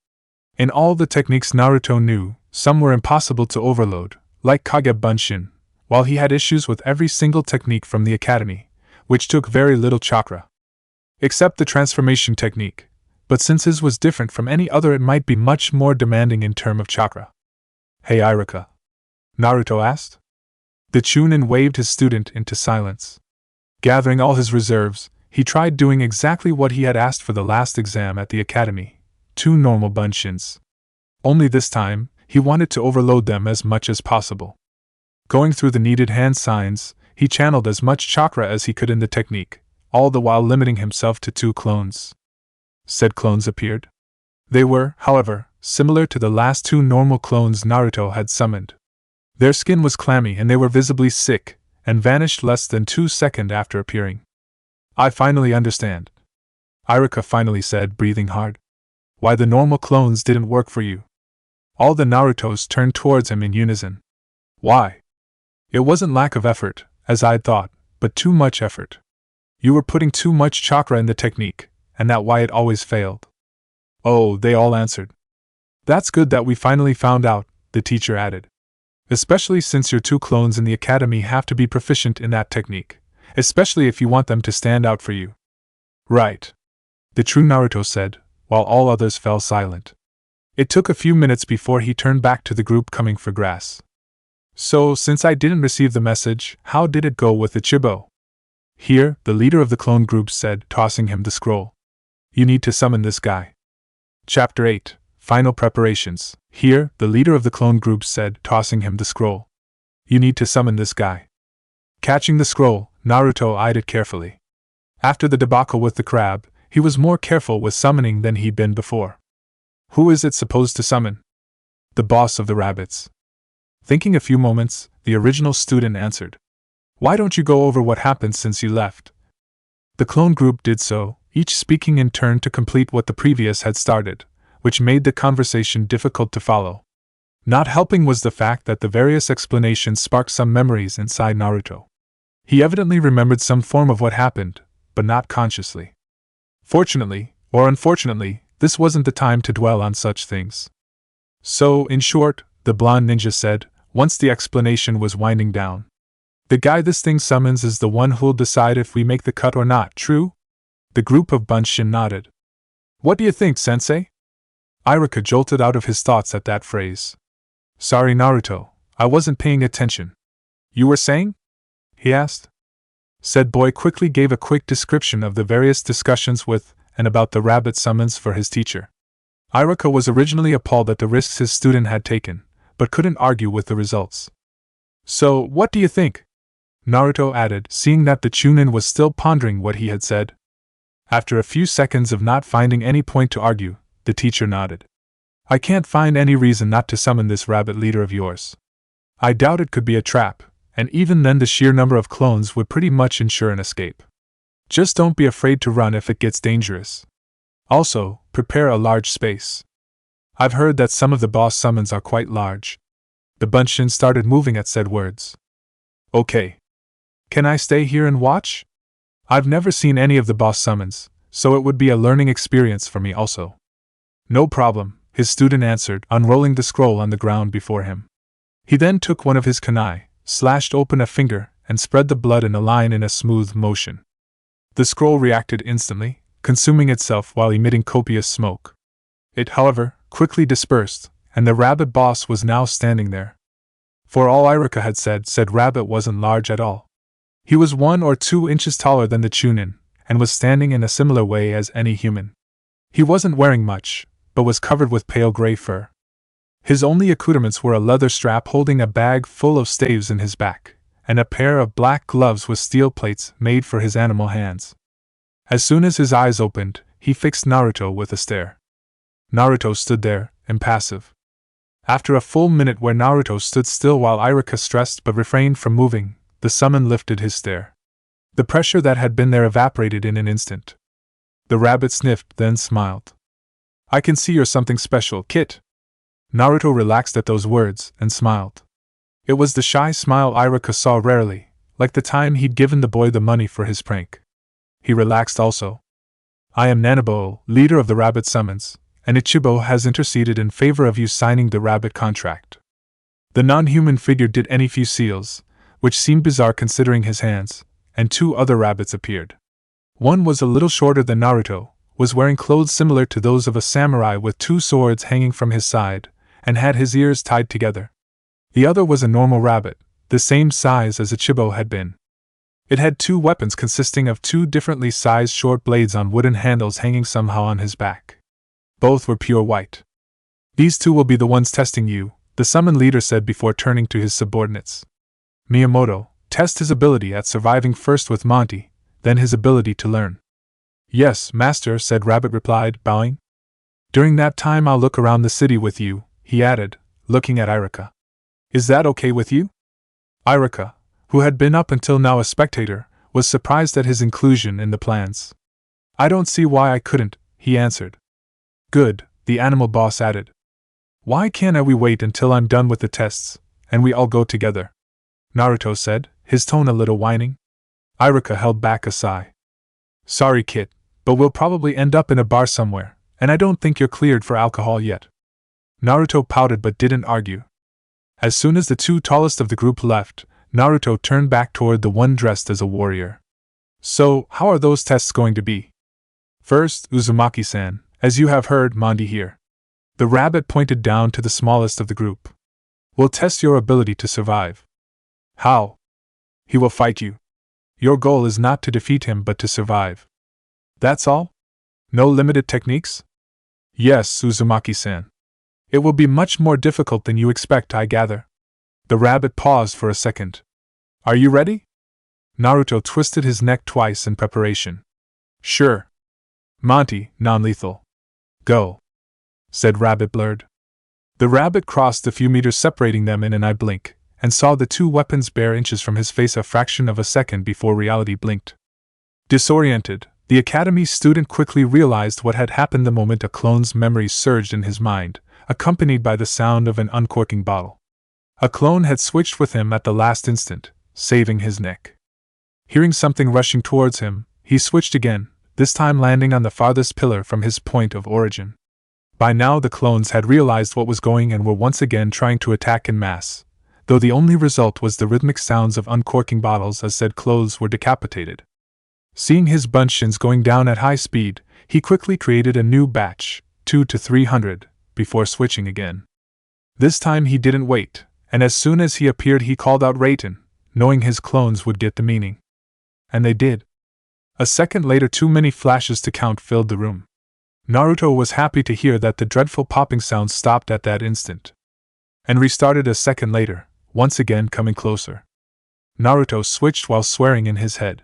In all the techniques Naruto knew, some were impossible to overload, like Kage Bunshin, while he had issues with every single technique from the academy, which took very little chakra. Except the transformation technique, but since his was different from any other it might be much more demanding in terms of chakra. Hey Iruka, Naruto asked. The Chunin waved his student into silence. Gathering all his reserves, he tried doing exactly what he had asked for the last exam at the academy, 2 normal bunshins. Only this time, he wanted to overload them as much as possible. Going through the needed hand signs, he channeled as much chakra as he could in the technique, all the while limiting himself to 2 clones. Said clones appeared. They were, however, similar to the last 2 normal clones Naruto had summoned. Their skin was clammy and they were visibly sick, and vanished less than 2 seconds after appearing. I finally understand, Iruka finally said, breathing hard. Why the normal clones didn't work for you. All the Narutos turned towards him in unison. Why? It wasn't lack of effort, as I'd thought, but too much effort. You were putting too much chakra in the technique, and that's why it always failed. Oh, they all answered. That's good that we finally found out, the teacher added. Especially since your two clones in the academy have to be proficient in that technique, especially if you want them to stand out for you. Right. The true Naruto said, while all others fell silent. It took a few minutes before he turned back to the group coming for grass. So, since I didn't receive the message, how did it go with the Chibo? Here, the leader of the clone group said, tossing him the scroll. You need to summon this guy. Chapter 8. Final Preparations. Here, the leader of the clone group said, tossing him the scroll. You need to summon this guy. Catching the scroll, Naruto eyed it carefully. After the debacle with the crab, he was more careful with summoning than he'd been before. Who is it supposed to summon? The boss of the rabbits. Thinking a few moments, the original student answered. Why don't you go over what happened since you left? The clone group did so, each speaking in turn to complete what the previous had started, which made the conversation difficult to follow. Not helping was the fact that the various explanations sparked some memories inside Naruto. He evidently remembered some form of what happened, but not consciously. Fortunately, or unfortunately, this wasn't the time to dwell on such things. So, in short, the blonde ninja said, once the explanation was winding down. The guy this thing summons is the one who'll decide if we make the cut or not, true? The group of Bunshin nodded. What do you think, Sensei? Iruka jolted out of his thoughts at that phrase. Sorry, Naruto, I wasn't paying attention. You were saying? He asked. Said boy quickly gave a quick description of the various discussions with and about the rabbit summons for his teacher. Iruka was originally appalled at the risks his student had taken, but couldn't argue with the results. So, what do you think? Naruto added, seeing that the Chunin was still pondering what he had said. After a few seconds of not finding any point to argue, the teacher nodded. I can't find any reason not to summon this rabbit leader of yours. I doubt it could be a trap, and even then the sheer number of clones would pretty much ensure an escape. Just don't be afraid to run if it gets dangerous. Also, prepare a large space. I've heard that some of the boss summons are quite large. The Bunshin started moving at said words. Okay. Can I stay here and watch? I've never seen any of the boss summons, so it would be a learning experience for me also. No problem, his student answered, unrolling the scroll on the ground before him. He then took one of his kunai, slashed open a finger, and spread the blood in a line in a smooth motion. The scroll reacted instantly, consuming itself while emitting copious smoke. It, however, quickly dispersed, and the rabbit boss was now standing there. For all Iruka had said rabbit wasn't large at all. He was 1 or 2 inches taller than the Chunin, and was standing in a similar way as any human. He wasn't wearing much, but was covered with pale gray fur. His only accoutrements were a leather strap holding a bag full of staves in his back, and a pair of black gloves with steel plates made for his animal hands. As soon as his eyes opened, he fixed Naruto with a stare. Naruto stood there, impassive. After a full minute where Naruto stood still while Iruka stressed but refrained from moving, the summon lifted his stare. The pressure that had been there evaporated in an instant. The rabbit sniffed, then smiled. I can see you're something special, Kit. Naruto relaxed at those words, and smiled. It was the shy smile Iruka saw rarely, like the time he'd given the boy the money for his prank. He relaxed also. I am Nanabo, leader of the rabbit summons, and Ichibo has interceded in favor of you signing the rabbit contract. The non-human figure did any few seals, which seemed bizarre considering his hands, and 2 other rabbits appeared. One was a little shorter than Naruto, was wearing clothes similar to those of a samurai with 2 swords hanging from his side, and had his ears tied together. The other was a normal rabbit, the same size as Ichibo had been. It had 2 weapons consisting of 2 differently sized short blades on wooden handles hanging somehow on his back. Both were pure white. These 2 will be the ones testing you, the summon leader said before turning to his subordinates. Miyamoto, test his ability at surviving first with Monty, then his ability to learn. Yes, master, said Rabbit replied, bowing. During that time I'll look around the city with you, he added, looking at Iruka. Is that okay with you? Iruka, who had been up until now a spectator, was surprised at his inclusion in the plans. I don't see why I couldn't, he answered. Good, the animal boss added. Why can't we wait until I'm done with the tests, and we all go together? Naruto said, his tone a little whining. Iruka held back a sigh. Sorry, kid, but we'll probably end up in a bar somewhere, and I don't think you're cleared for alcohol yet. Naruto pouted but didn't argue. As soon as the two tallest of the group left, Naruto turned back toward the one dressed as a warrior. So, how are those tests going to be? First, Uzumaki-san, as you have heard Mondi here. The rabbit pointed down to the smallest of the group. We'll test your ability to survive. How? He will fight you. Your goal is not to defeat him but to survive. That's all? No limited techniques? Yes, Uzumaki-san. It will be much more difficult than you expect, I gather. The rabbit paused for a second. Are you ready? Naruto twisted his neck twice in preparation. Sure. Monty, non-lethal. Go, said Rabbit Blurred. The rabbit crossed the few meters separating them in an eye blink, and saw the two weapons bare inches from his face a fraction of a second before reality blinked. Disoriented, the academy student quickly realized what had happened the moment a clone's memories surged in his mind, accompanied by the sound of an uncorking bottle. A clone had switched with him at the last instant, saving his neck. Hearing something rushing towards him, he switched again, this time landing on the farthest pillar from his point of origin. By now the clones had realized what was going and were once again trying to attack en masse, though the only result was the rhythmic sounds of uncorking bottles as said clothes were decapitated. Seeing his bunchins going down at high speed, he quickly created a new batch, 200 to 300, before switching again. This time he didn't wait, and as soon as he appeared he called out Reitan, knowing his clones would get the meaning. And they did. A second later, too many flashes to count filled the room. Naruto was happy to hear that the dreadful popping sound stopped at that instant, and restarted a second later, once again coming closer. Naruto switched while swearing in his head.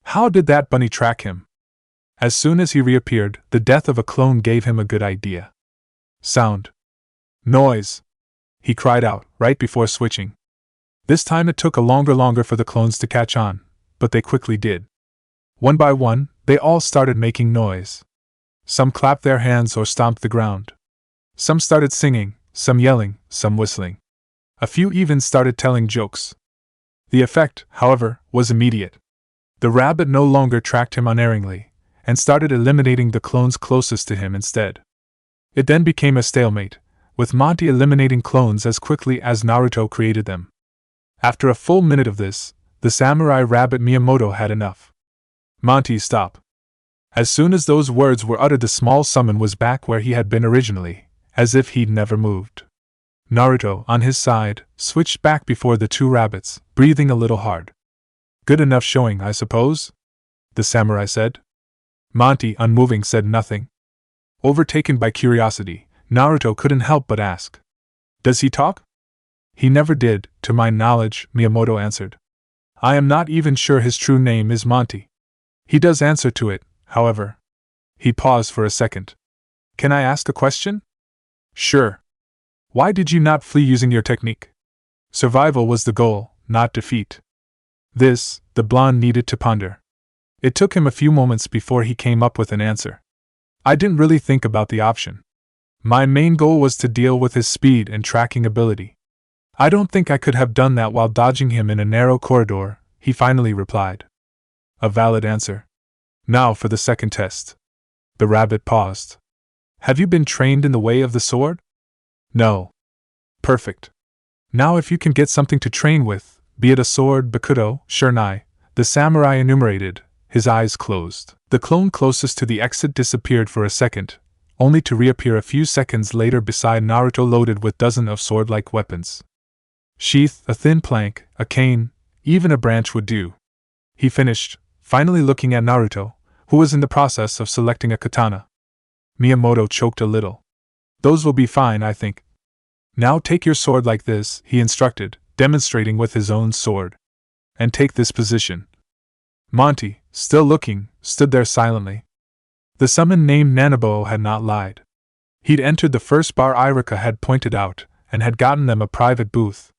How did that bunny track him? As soon as he reappeared, the death of a clone gave him a good idea. Sound. Noise! He cried out, right before switching. This time it took longer for the clones to catch on, but they quickly did. One by one, they all started making noise. Some clapped their hands or stomped the ground. Some started singing, some yelling, some whistling. A few even started telling jokes. The effect, however, was immediate. The rabbit no longer tracked him unerringly, and started eliminating the clones closest to him instead. It then became a stalemate, with Monty eliminating clones as quickly as Naruto created them. After a full minute of this, the samurai rabbit Miyamoto had enough. Monty, stop. As soon as those words were uttered, the small summon was back where he had been originally, as if he'd never moved. Naruto, on his side, switched back before the two rabbits, breathing a little hard. Good enough showing, I suppose? The samurai said. Monty, unmoving, said nothing. Overtaken by curiosity, Naruto couldn't help but ask. Does he talk? He never did, to my knowledge, Miyamoto answered. I am not even sure his true name is Monty. He does answer to it, however. He paused for a second. Can I ask a question? Sure. Why did you not flee using your technique? Survival was the goal, not defeat. This, the blonde needed to ponder. It took him a few moments before he came up with an answer. I didn't really think about the option. My main goal was to deal with his speed and tracking ability. I don't think I could have done that while dodging him in a narrow corridor, he finally replied. A valid answer. Now for the second test. The rabbit paused. Have you been trained in the way of the sword? No. Perfect. Now if you can get something to train with, be it a sword, bakudo, shurnai, the samurai enumerated, his eyes closed. The clone closest to the exit disappeared for a second, only to reappear a few seconds later beside Naruto loaded with dozens of sword-like weapons. Sheath, a thin plank, a cane, even a branch would do. He finished, finally looking at Naruto, who was in the process of selecting a katana. Miyamoto choked a little. Those will be fine, I think. Now take your sword like this, he instructed, demonstrating with his own sword. And take this position. Monty, still looking, stood there silently. The summon named Nanabuo had not lied. He'd entered the first bar Iruka had pointed out, and had gotten them a private booth.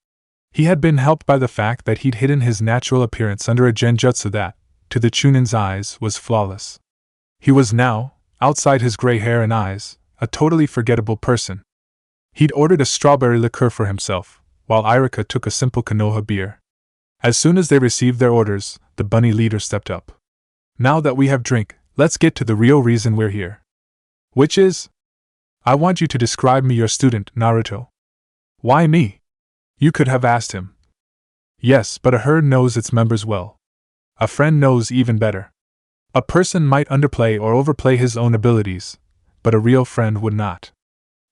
He had been helped by the fact that he'd hidden his natural appearance under a genjutsu that, to the Chunin's eyes, was flawless. He was now, outside his gray hair and eyes, a totally forgettable person. He'd ordered a strawberry liqueur for himself, while Iruka took a simple Konoha beer. As soon as they received their orders, the bunny leader stepped up. Now that we have drink, let's get to the real reason we're here. Which is? I want you to describe me your student, Naruto. Why me? You could have asked him. Yes, but a herd knows its members well. A friend knows even better. A person might underplay or overplay his own abilities, but a real friend would not.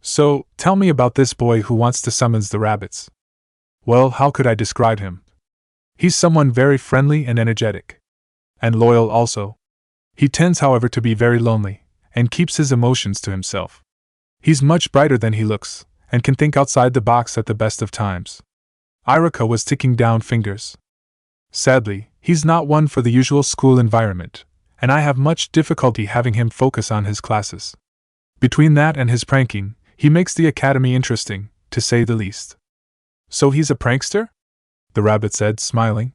So, tell me about this boy who wants to summon the rabbits. Well, how could I describe him? He's someone very friendly and energetic. And loyal also. He tends, however, to be very lonely, and keeps his emotions to himself. He's much brighter than he looks, and can think outside the box at the best of times. Iruka was ticking down fingers. Sadly, he's not one for the usual school environment, and I have much difficulty having him focus on his classes. Between that and his pranking, he makes the academy interesting, to say the least. So he's a prankster? The rabbit said, smiling.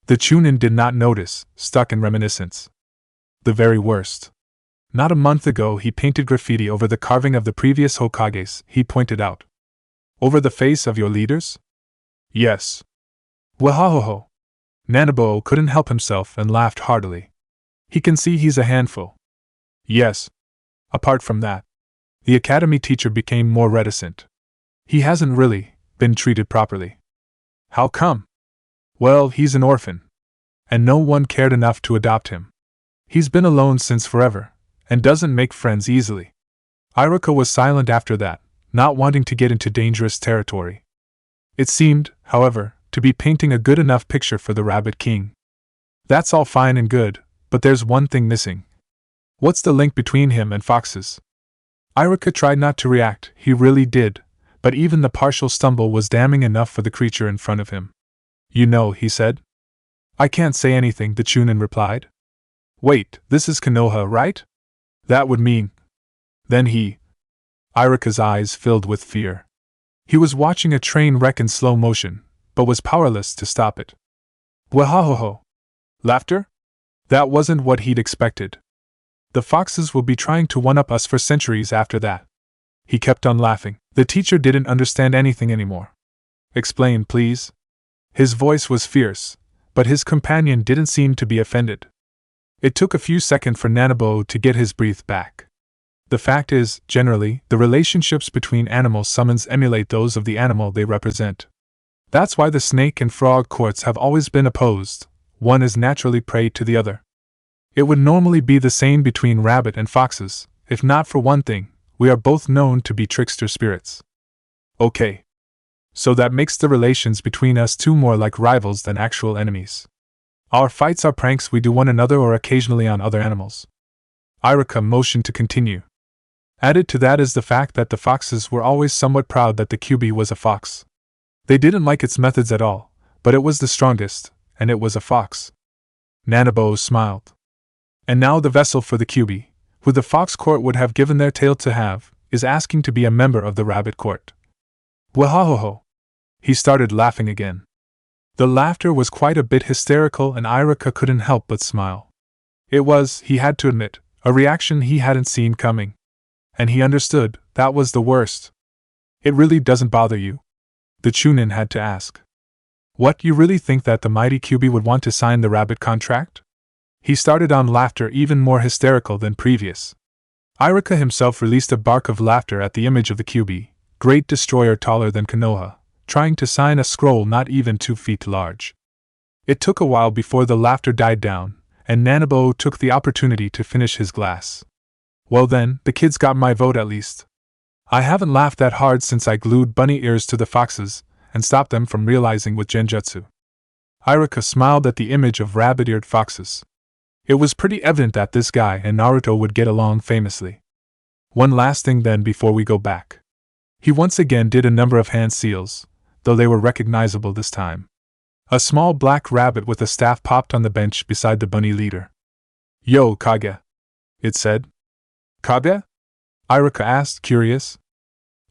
The Chunin did not notice, stuck in reminiscence. The very worst. Not a month ago he painted graffiti over the carving of the previous Hokages, he pointed out. Over the face of your leaders? Yes. Wahahoho. Nanabo couldn't help himself and laughed heartily. He can see he's a handful. Yes. Apart from that, the academy teacher became more reticent. He hasn't really been treated properly. How come? Well, he's an orphan. And no one cared enough to adopt him. He's been alone since forever, and doesn't make friends easily. Iruka was silent after that, not wanting to get into dangerous territory. It seemed, however, to be painting a good enough picture for the Rabbit King. That's all fine and good, but there's one thing missing. What's the link between him and foxes? Iruka tried not to react, he really did, but even the partial stumble was damning enough for the creature in front of him. You know, he said. I can't say anything, the Chunin replied. Wait, this is Konoha, right? That would mean. Then he. Iruka's eyes filled with fear. He was watching a train wreck in slow motion, but was powerless to stop it. Wahahoho! Laughter? That wasn't what he'd expected. The foxes will be trying to one-up us for centuries after that. He kept on laughing. The teacher didn't understand anything anymore. Explain, please. His voice was fierce, but his companion didn't seem to be offended. It took a few seconds for Nanabo to get his breath back. The fact is, generally, the relationships between animal summons emulate those of the animal they represent. That's why the snake and frog courts have always been opposed. One is naturally prey to the other. It would normally be the same between rabbit and foxes, if not for one thing, we are both known to be trickster spirits. Okay. So that makes the relations between us two more like rivals than actual enemies. Our fights are pranks we do one another or occasionally on other animals. Iruka motioned to continue. Added to that is the fact that the foxes were always somewhat proud that the Kyubi was a fox. They didn't like its methods at all, but it was the strongest, and it was a fox. Nanabo smiled. And now the vessel for the Kyubi, who the fox court would have given their tail to have, is asking to be a member of the rabbit court. Wahahoho! He started laughing again. The laughter was quite a bit hysterical and Iruka couldn't help but smile. It was, he had to admit, a reaction he hadn't seen coming. And he understood, that was the worst. It really doesn't bother you? The Chunin had to ask. What, you really think that the mighty Kyubi would want to sign the rabbit contract? He started on laughter even more hysterical than previous. Iruka himself released a bark of laughter at the image of the Kyubi, great destroyer taller than Konoha, trying to sign a scroll not even 2 feet large. It took a while before the laughter died down, and Nanabo took the opportunity to finish his glass. Well then, the kids got my vote at least. I haven't laughed that hard since I glued bunny ears to the foxes, and stopped them from realizing with genjutsu. Iruka smiled at the image of rabbit-eared foxes. It was pretty evident that this guy and Naruto would get along famously. One last thing then before we go back. He once again did a number of hand seals, though they were recognizable this time. A small black rabbit with a staff popped on the bench beside the bunny leader. Yo, Kage, it said. Kage? Iruka asked, curious.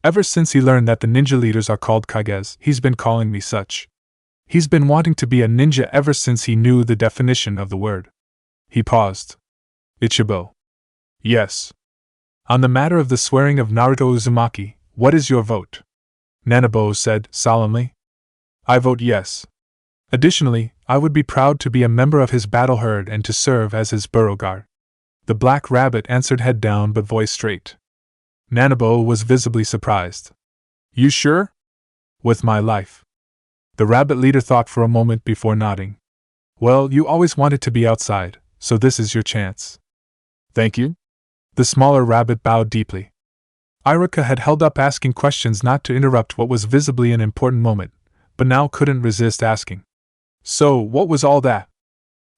Ever since he learned that the ninja leaders are called Kages, he's been calling me such. He's been wanting to be a ninja ever since he knew the definition of the word. He paused. Ichibo. Yes. On the matter of the swearing of Naruto Uzumaki, What is your vote? Nanabo said solemnly. I vote yes. Additionally, I would be proud to be a member of his battle herd and to serve as his burrow guard. The black rabbit answered head down but voice straight. Nanabo was visibly surprised. You sure? With my life. The rabbit leader thought for a moment before nodding. Well, you always wanted to be outside, so this is your chance. Thank you. The smaller rabbit bowed deeply. Iruka had held up asking questions not to interrupt what was visibly an important moment, but now couldn't resist asking. So, what was all that?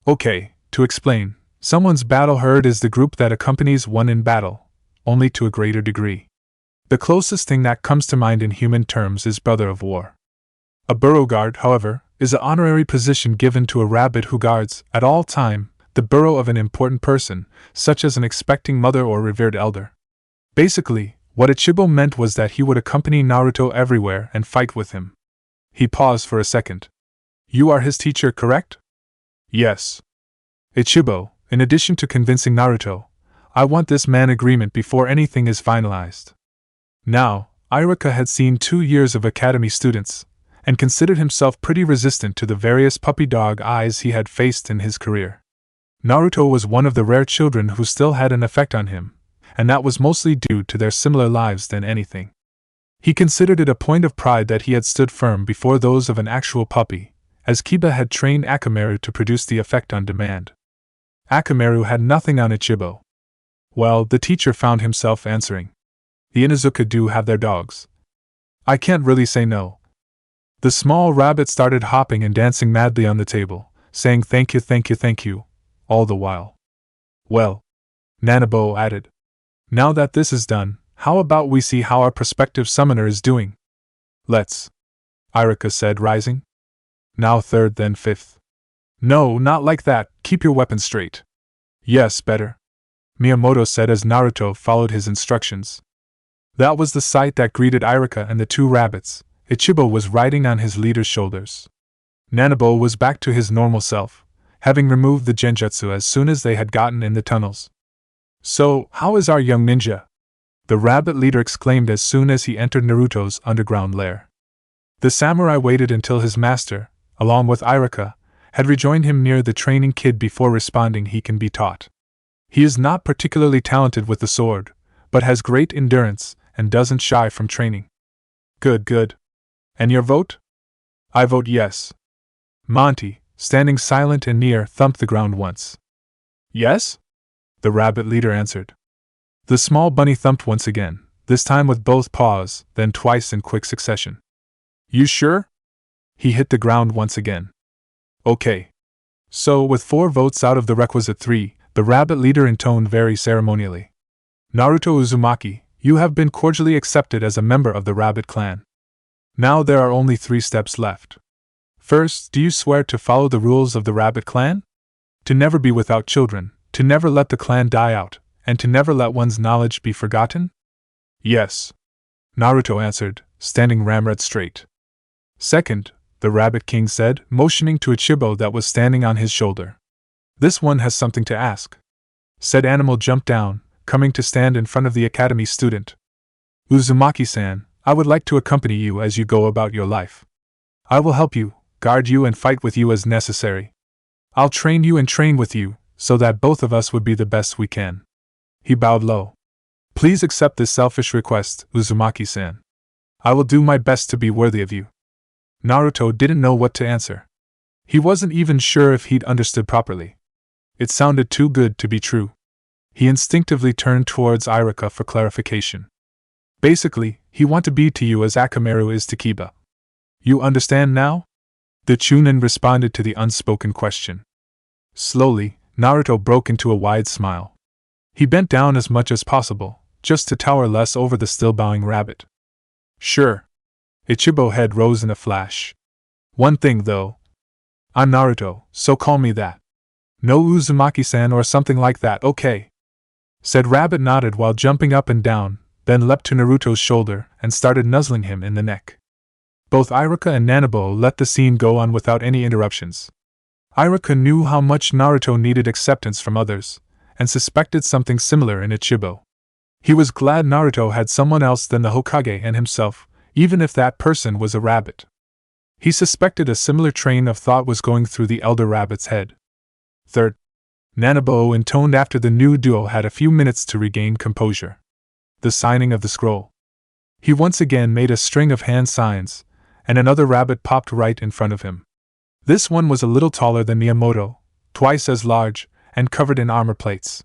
Okay, to explain, someone's battle herd is the group that accompanies one in battle, only to a greater degree. The closest thing that comes to mind in human terms is brother of war. A burrow guard, however, is an honorary position given to a rabbit who guards, at all time, the burrow of an important person, such as an expecting mother or revered elder. Basically, what Ichibo meant was that he would accompany Naruto everywhere and fight with him. He paused for a second. You are his teacher, correct? Yes. Ichibo, in addition to convincing Naruto, I want this man agreement before anything is finalized. Now, Iruka had seen 2 years of academy students, and considered himself pretty resistant to the various puppy dog eyes he had faced in his career. Naruto was one of the rare children who still had an effect on him, and that was mostly due to their similar lives than anything. He considered it a point of pride that he had stood firm before those of an actual puppy, as Kiba had trained Akamaru to produce the effect on demand. Akamaru had nothing on Ichibo. Well, the teacher found himself answering. The Inuzuka do have their dogs. I can't really say no. The small rabbit started hopping and dancing madly on the table, saying thank you, thank you, thank you, all the while. Well, Nanabo added. Now that this is done, how about we see how our prospective summoner is doing? Let's. Iruka said, rising. Now third, then fifth. No, not like that, keep your weapon straight. Yes, better. Miyamoto said as Naruto followed his instructions. That was the sight that greeted Iruka and the two rabbits. Ichibo was riding on his leader's shoulders. Nanabo was back to his normal self, having removed the genjutsu as soon as they had gotten in the tunnels. So, how is our young ninja? The rabbit leader exclaimed as soon as he entered Naruto's underground lair. The samurai waited until his master, along with Iruka, had rejoined him near the training kid before responding. He can be taught. He is not particularly talented with the sword, but has great endurance and doesn't shy from training. Good, good. And your vote? I vote yes. Monty, standing silent and near, thumped the ground once. Yes? The rabbit leader answered. The small bunny thumped once again, this time with both paws, then twice in quick succession. You sure? He hit the ground once again. Okay. So, with 4 votes out of the requisite 3, the rabbit leader intoned very ceremonially. Naruto Uzumaki, you have been cordially accepted as a member of the rabbit clan. Now there are only 3 steps left. First, do you swear to follow the rules of the rabbit clan? To never be without children, to never let the clan die out, and to never let one's knowledge be forgotten? Yes. Naruto answered, standing ramrod straight. Second, the Rabbit King said, motioning to Ichibo that was standing on his shoulder. This one has something to ask. Said animal jumped down, coming to stand in front of the academy student. Uzumaki-san, I would like to accompany you as you go about your life. I will help you, guard you and fight with you as necessary. I'll train you and train with you, so that both of us would be the best we can. He bowed low. Please accept this selfish request, Uzumaki-san. I will do my best to be worthy of you. Naruto didn't know what to answer. He wasn't even sure if he'd understood properly. It sounded too good to be true. He instinctively turned towards Iruka for clarification. Basically, he wants to be to you as Akamaru is to Kiba. You understand now? The Chunin responded to the unspoken question. Slowly, Naruto broke into a wide smile. He bent down as much as possible, just to tower less over the still bowing rabbit. Sure. Ichibo's head rose in a flash. One thing though. I'm Naruto, so call me that. No Uzumaki-san or something like that, okay? Said Rabbit nodded while jumping up and down, then leapt to Naruto's shoulder and started nuzzling him in the neck. Both Iruka and Nanabo let the scene go on without any interruptions. Iruka knew how much Naruto needed acceptance from others, and suspected something similar in Ichibo. He was glad Naruto had someone else than the Hokage and himself, even if that person was a rabbit. He suspected a similar train of thought was going through the elder rabbit's head. Third, Nanabo intoned after the new duo had a few minutes to regain composure. The signing of the scroll. He once again made a string of hand signs, and another rabbit popped right in front of him. This one was a little taller than Miyamoto, twice as large, and covered in armor plates.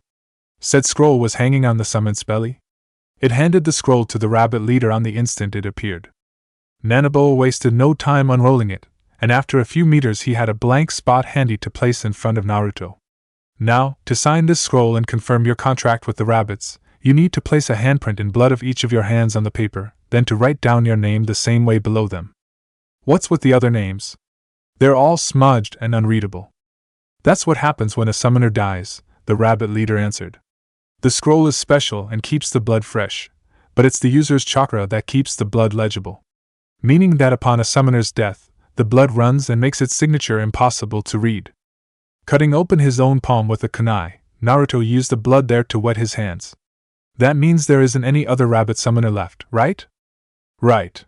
Said scroll was hanging on the summon's belly. It handed the scroll to the rabbit leader on the instant it appeared. Nanabo wasted no time unrolling it, and after a few meters he had a blank spot handy to place in front of Naruto. Now, to sign this scroll and confirm your contract with the rabbits, you need to place a handprint in blood of each of your hands on the paper, then to write down your name the same way below them. What's with the other names? They're all smudged and unreadable. That's what happens when a summoner dies, the rabbit leader answered. The scroll is special and keeps the blood fresh, but it's the user's chakra that keeps the blood legible. Meaning that upon a summoner's death, the blood runs and makes its signature impossible to read. Cutting open his own palm with a kunai, Naruto used the blood there to wet his hands. That means there isn't any other rabbit summoner left, right? Right.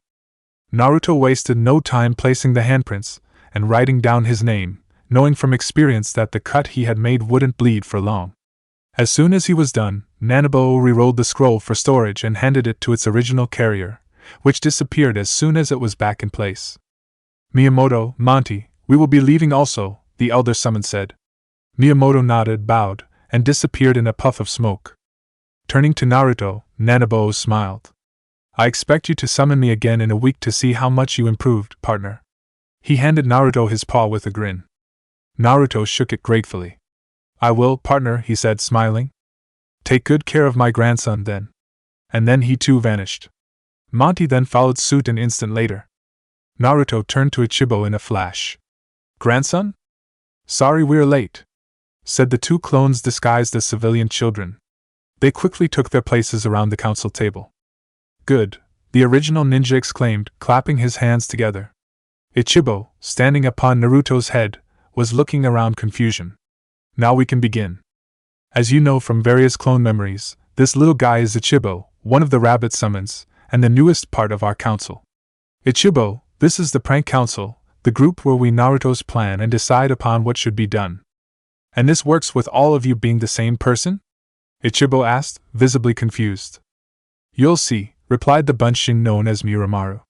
Naruto wasted no time placing the handprints and writing down his name, knowing from experience that the cut he had made wouldn't bleed for long. As soon as he was done, Nanabo re-rolled the scroll for storage and handed it to its original carrier, which disappeared as soon as it was back in place. Miyamoto, Monty, we will be leaving also, the elder summon said. Miyamoto nodded, bowed, and disappeared in a puff of smoke. Turning to Naruto, Nanabo smiled. I expect you to summon me again in a week to see how much you improved, partner. He handed Naruto his paw with a grin. Naruto shook it gratefully. I will, partner, he said, smiling. Take good care of my grandson, then. And then he too vanished. Monty then followed suit an instant later. Naruto turned to Ichibo in a flash. Grandson? Sorry we're late, said the two clones disguised as civilian children. They quickly took their places around the council table. Good, the original ninja exclaimed, clapping his hands together. Ichibo, standing upon Naruto's head, was looking around confusion. Now we can begin. As you know from various clone memories, this little guy is Ichibo, one of the rabbit summons, and the newest part of our council. Ichibo, this is the prank council, the group where we Naruto's plan and decide upon what should be done. And this works with all of you being the same person? Ichibo asked, visibly confused. You'll see, replied the bunshin known as Muramaru.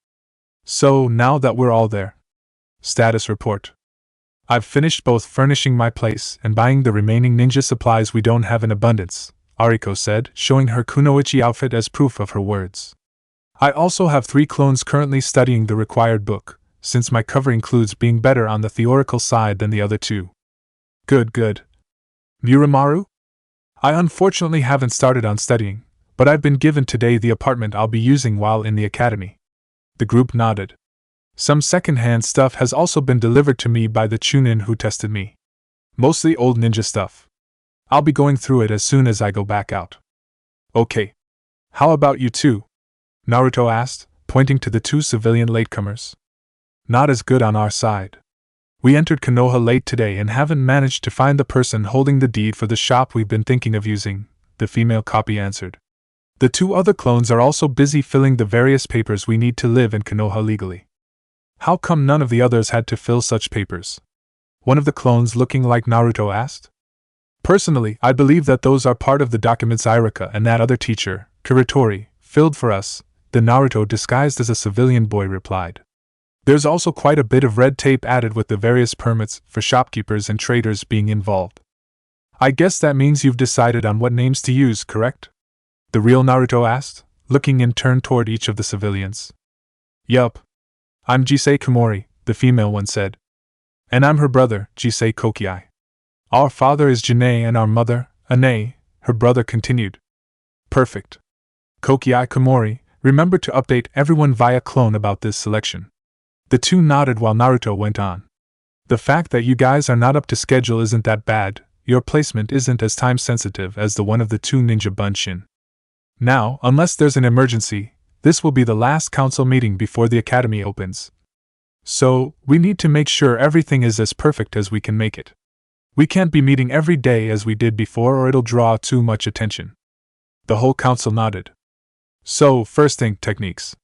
So, now that we're all there. Status report. I've finished both furnishing my place and buying the remaining ninja supplies we don't have in abundance, Ariko said, showing her kunoichi outfit as proof of her words. I also have 3 clones currently studying the required book, since my cover includes being better on the theoretical side than the other 2. Good. Muramaru? I unfortunately haven't started on studying, but I've been given today the apartment I'll be using while in the academy. The group nodded. Some second-hand stuff has also been delivered to me by the Chunin who tested me. Mostly old ninja stuff. I'll be going through it as soon as I go back out. Okay. How about you two? Naruto asked, pointing to the 2 civilian latecomers. Not as good on our side. We entered Konoha late today and haven't managed to find the person holding the deed for the shop we've been thinking of using, the female copy answered. The 2 other clones are also busy filling the various papers we need to live in Konoha legally. How come none of the others had to fill such papers? One of the clones looking like Naruto asked. Personally, I believe that those are part of the documents Iruka and that other teacher, Kuratori, filled for us, the Naruto disguised as a civilian boy replied. There's also quite a bit of red tape added with the various permits for shopkeepers and traders being involved. I guess that means you've decided on what names to use, correct? The real Naruto asked, looking in turn toward each of the civilians. Yup. I'm Jisei Komori, the female one said. And I'm her brother, Jisei Kokiai. Our father is Janae and our mother, Anae, her brother continued. Perfect. Kokiai Komori, remember to update everyone via clone about this selection. The 2 nodded while Naruto went on. The fact that you guys are not up to schedule isn't that bad, your placement isn't as time-sensitive as the one of the 2 ninja bunshin. Now, unless there's an emergency, this will be the last council meeting before the academy opens. So, we need to make sure everything is as perfect as we can make it. We can't be meeting every day as we did before or it'll draw too much attention. The whole council nodded. So, first thing, techniques.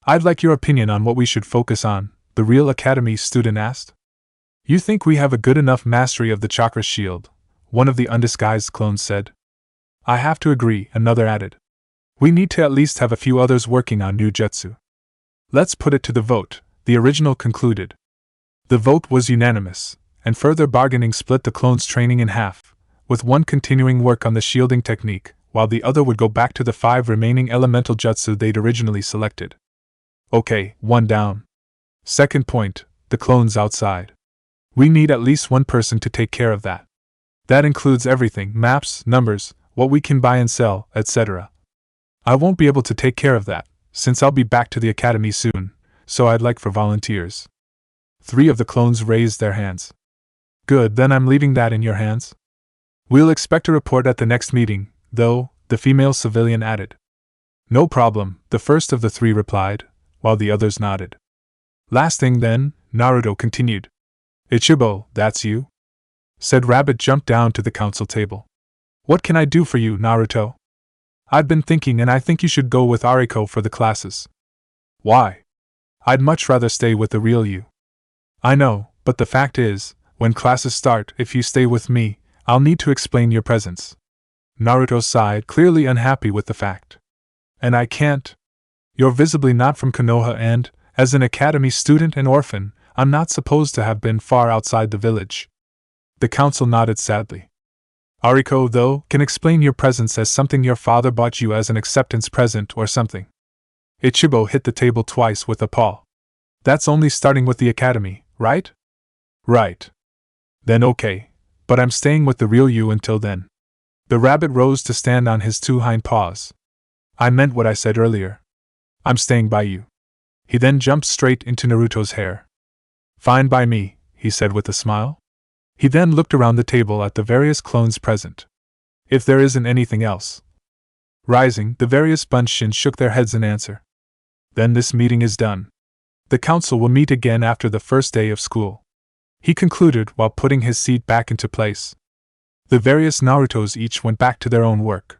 I'd like your opinion on what we should focus on, the real academy student asked. You think we have a good enough mastery of the chakra shield, one of the undisguised clones said. I have to agree, another added. We need to at least have a few others working on new jutsu. Let's put it to the vote, the original concluded. The vote was unanimous, and further bargaining split the clones' training in half, with one continuing work on the shielding technique, while the other would go back to the 5 remaining elemental jutsu they'd originally selected. Okay, one down. Second point, the clones outside. We need at least one person to take care of that. That includes everything, maps, numbers, what we can buy and sell, etc. I won't be able to take care of that, since I'll be back to the academy soon, so I'd like for volunteers. 3 of the clones raised their hands. Good, then I'm leaving that in your hands. We'll expect a report at the next meeting, though, the female civilian added. No problem, the first of the 3 replied, while the others nodded. Last thing then, Naruto continued. Ichibo, that's you? Said Rabbit jumped down to the council table. What can I do for you, Naruto? I've been thinking and I think you should go with Ariko for the classes. Why? I'd much rather stay with the real you. I know, but the fact is, when classes start, if you stay with me, I'll need to explain your presence. Naruto sighed, clearly unhappy with the fact. And I can't. You're visibly not from Konoha and, as an academy student and orphan, I'm not supposed to have been far outside the village. The council nodded sadly. Ariko, though, can explain your presence as something your father bought you as an acceptance present or something. Ichibo hit the table twice with a paw. That's only starting with the academy, right? Right. Then okay, but I'm staying with the real you until then. The rabbit rose to stand on his 2 hind paws. I meant what I said earlier. I'm staying by you. He then jumped straight into Naruto's hair. Fine by me, he said with a smile. He then looked around the table at the various clones present. If there isn't anything else. Rising, the various Bunshins shook their heads in answer. Then this meeting is done. The council will meet again after the first day of school. He concluded while putting his seat back into place. The various Narutos each went back to their own work.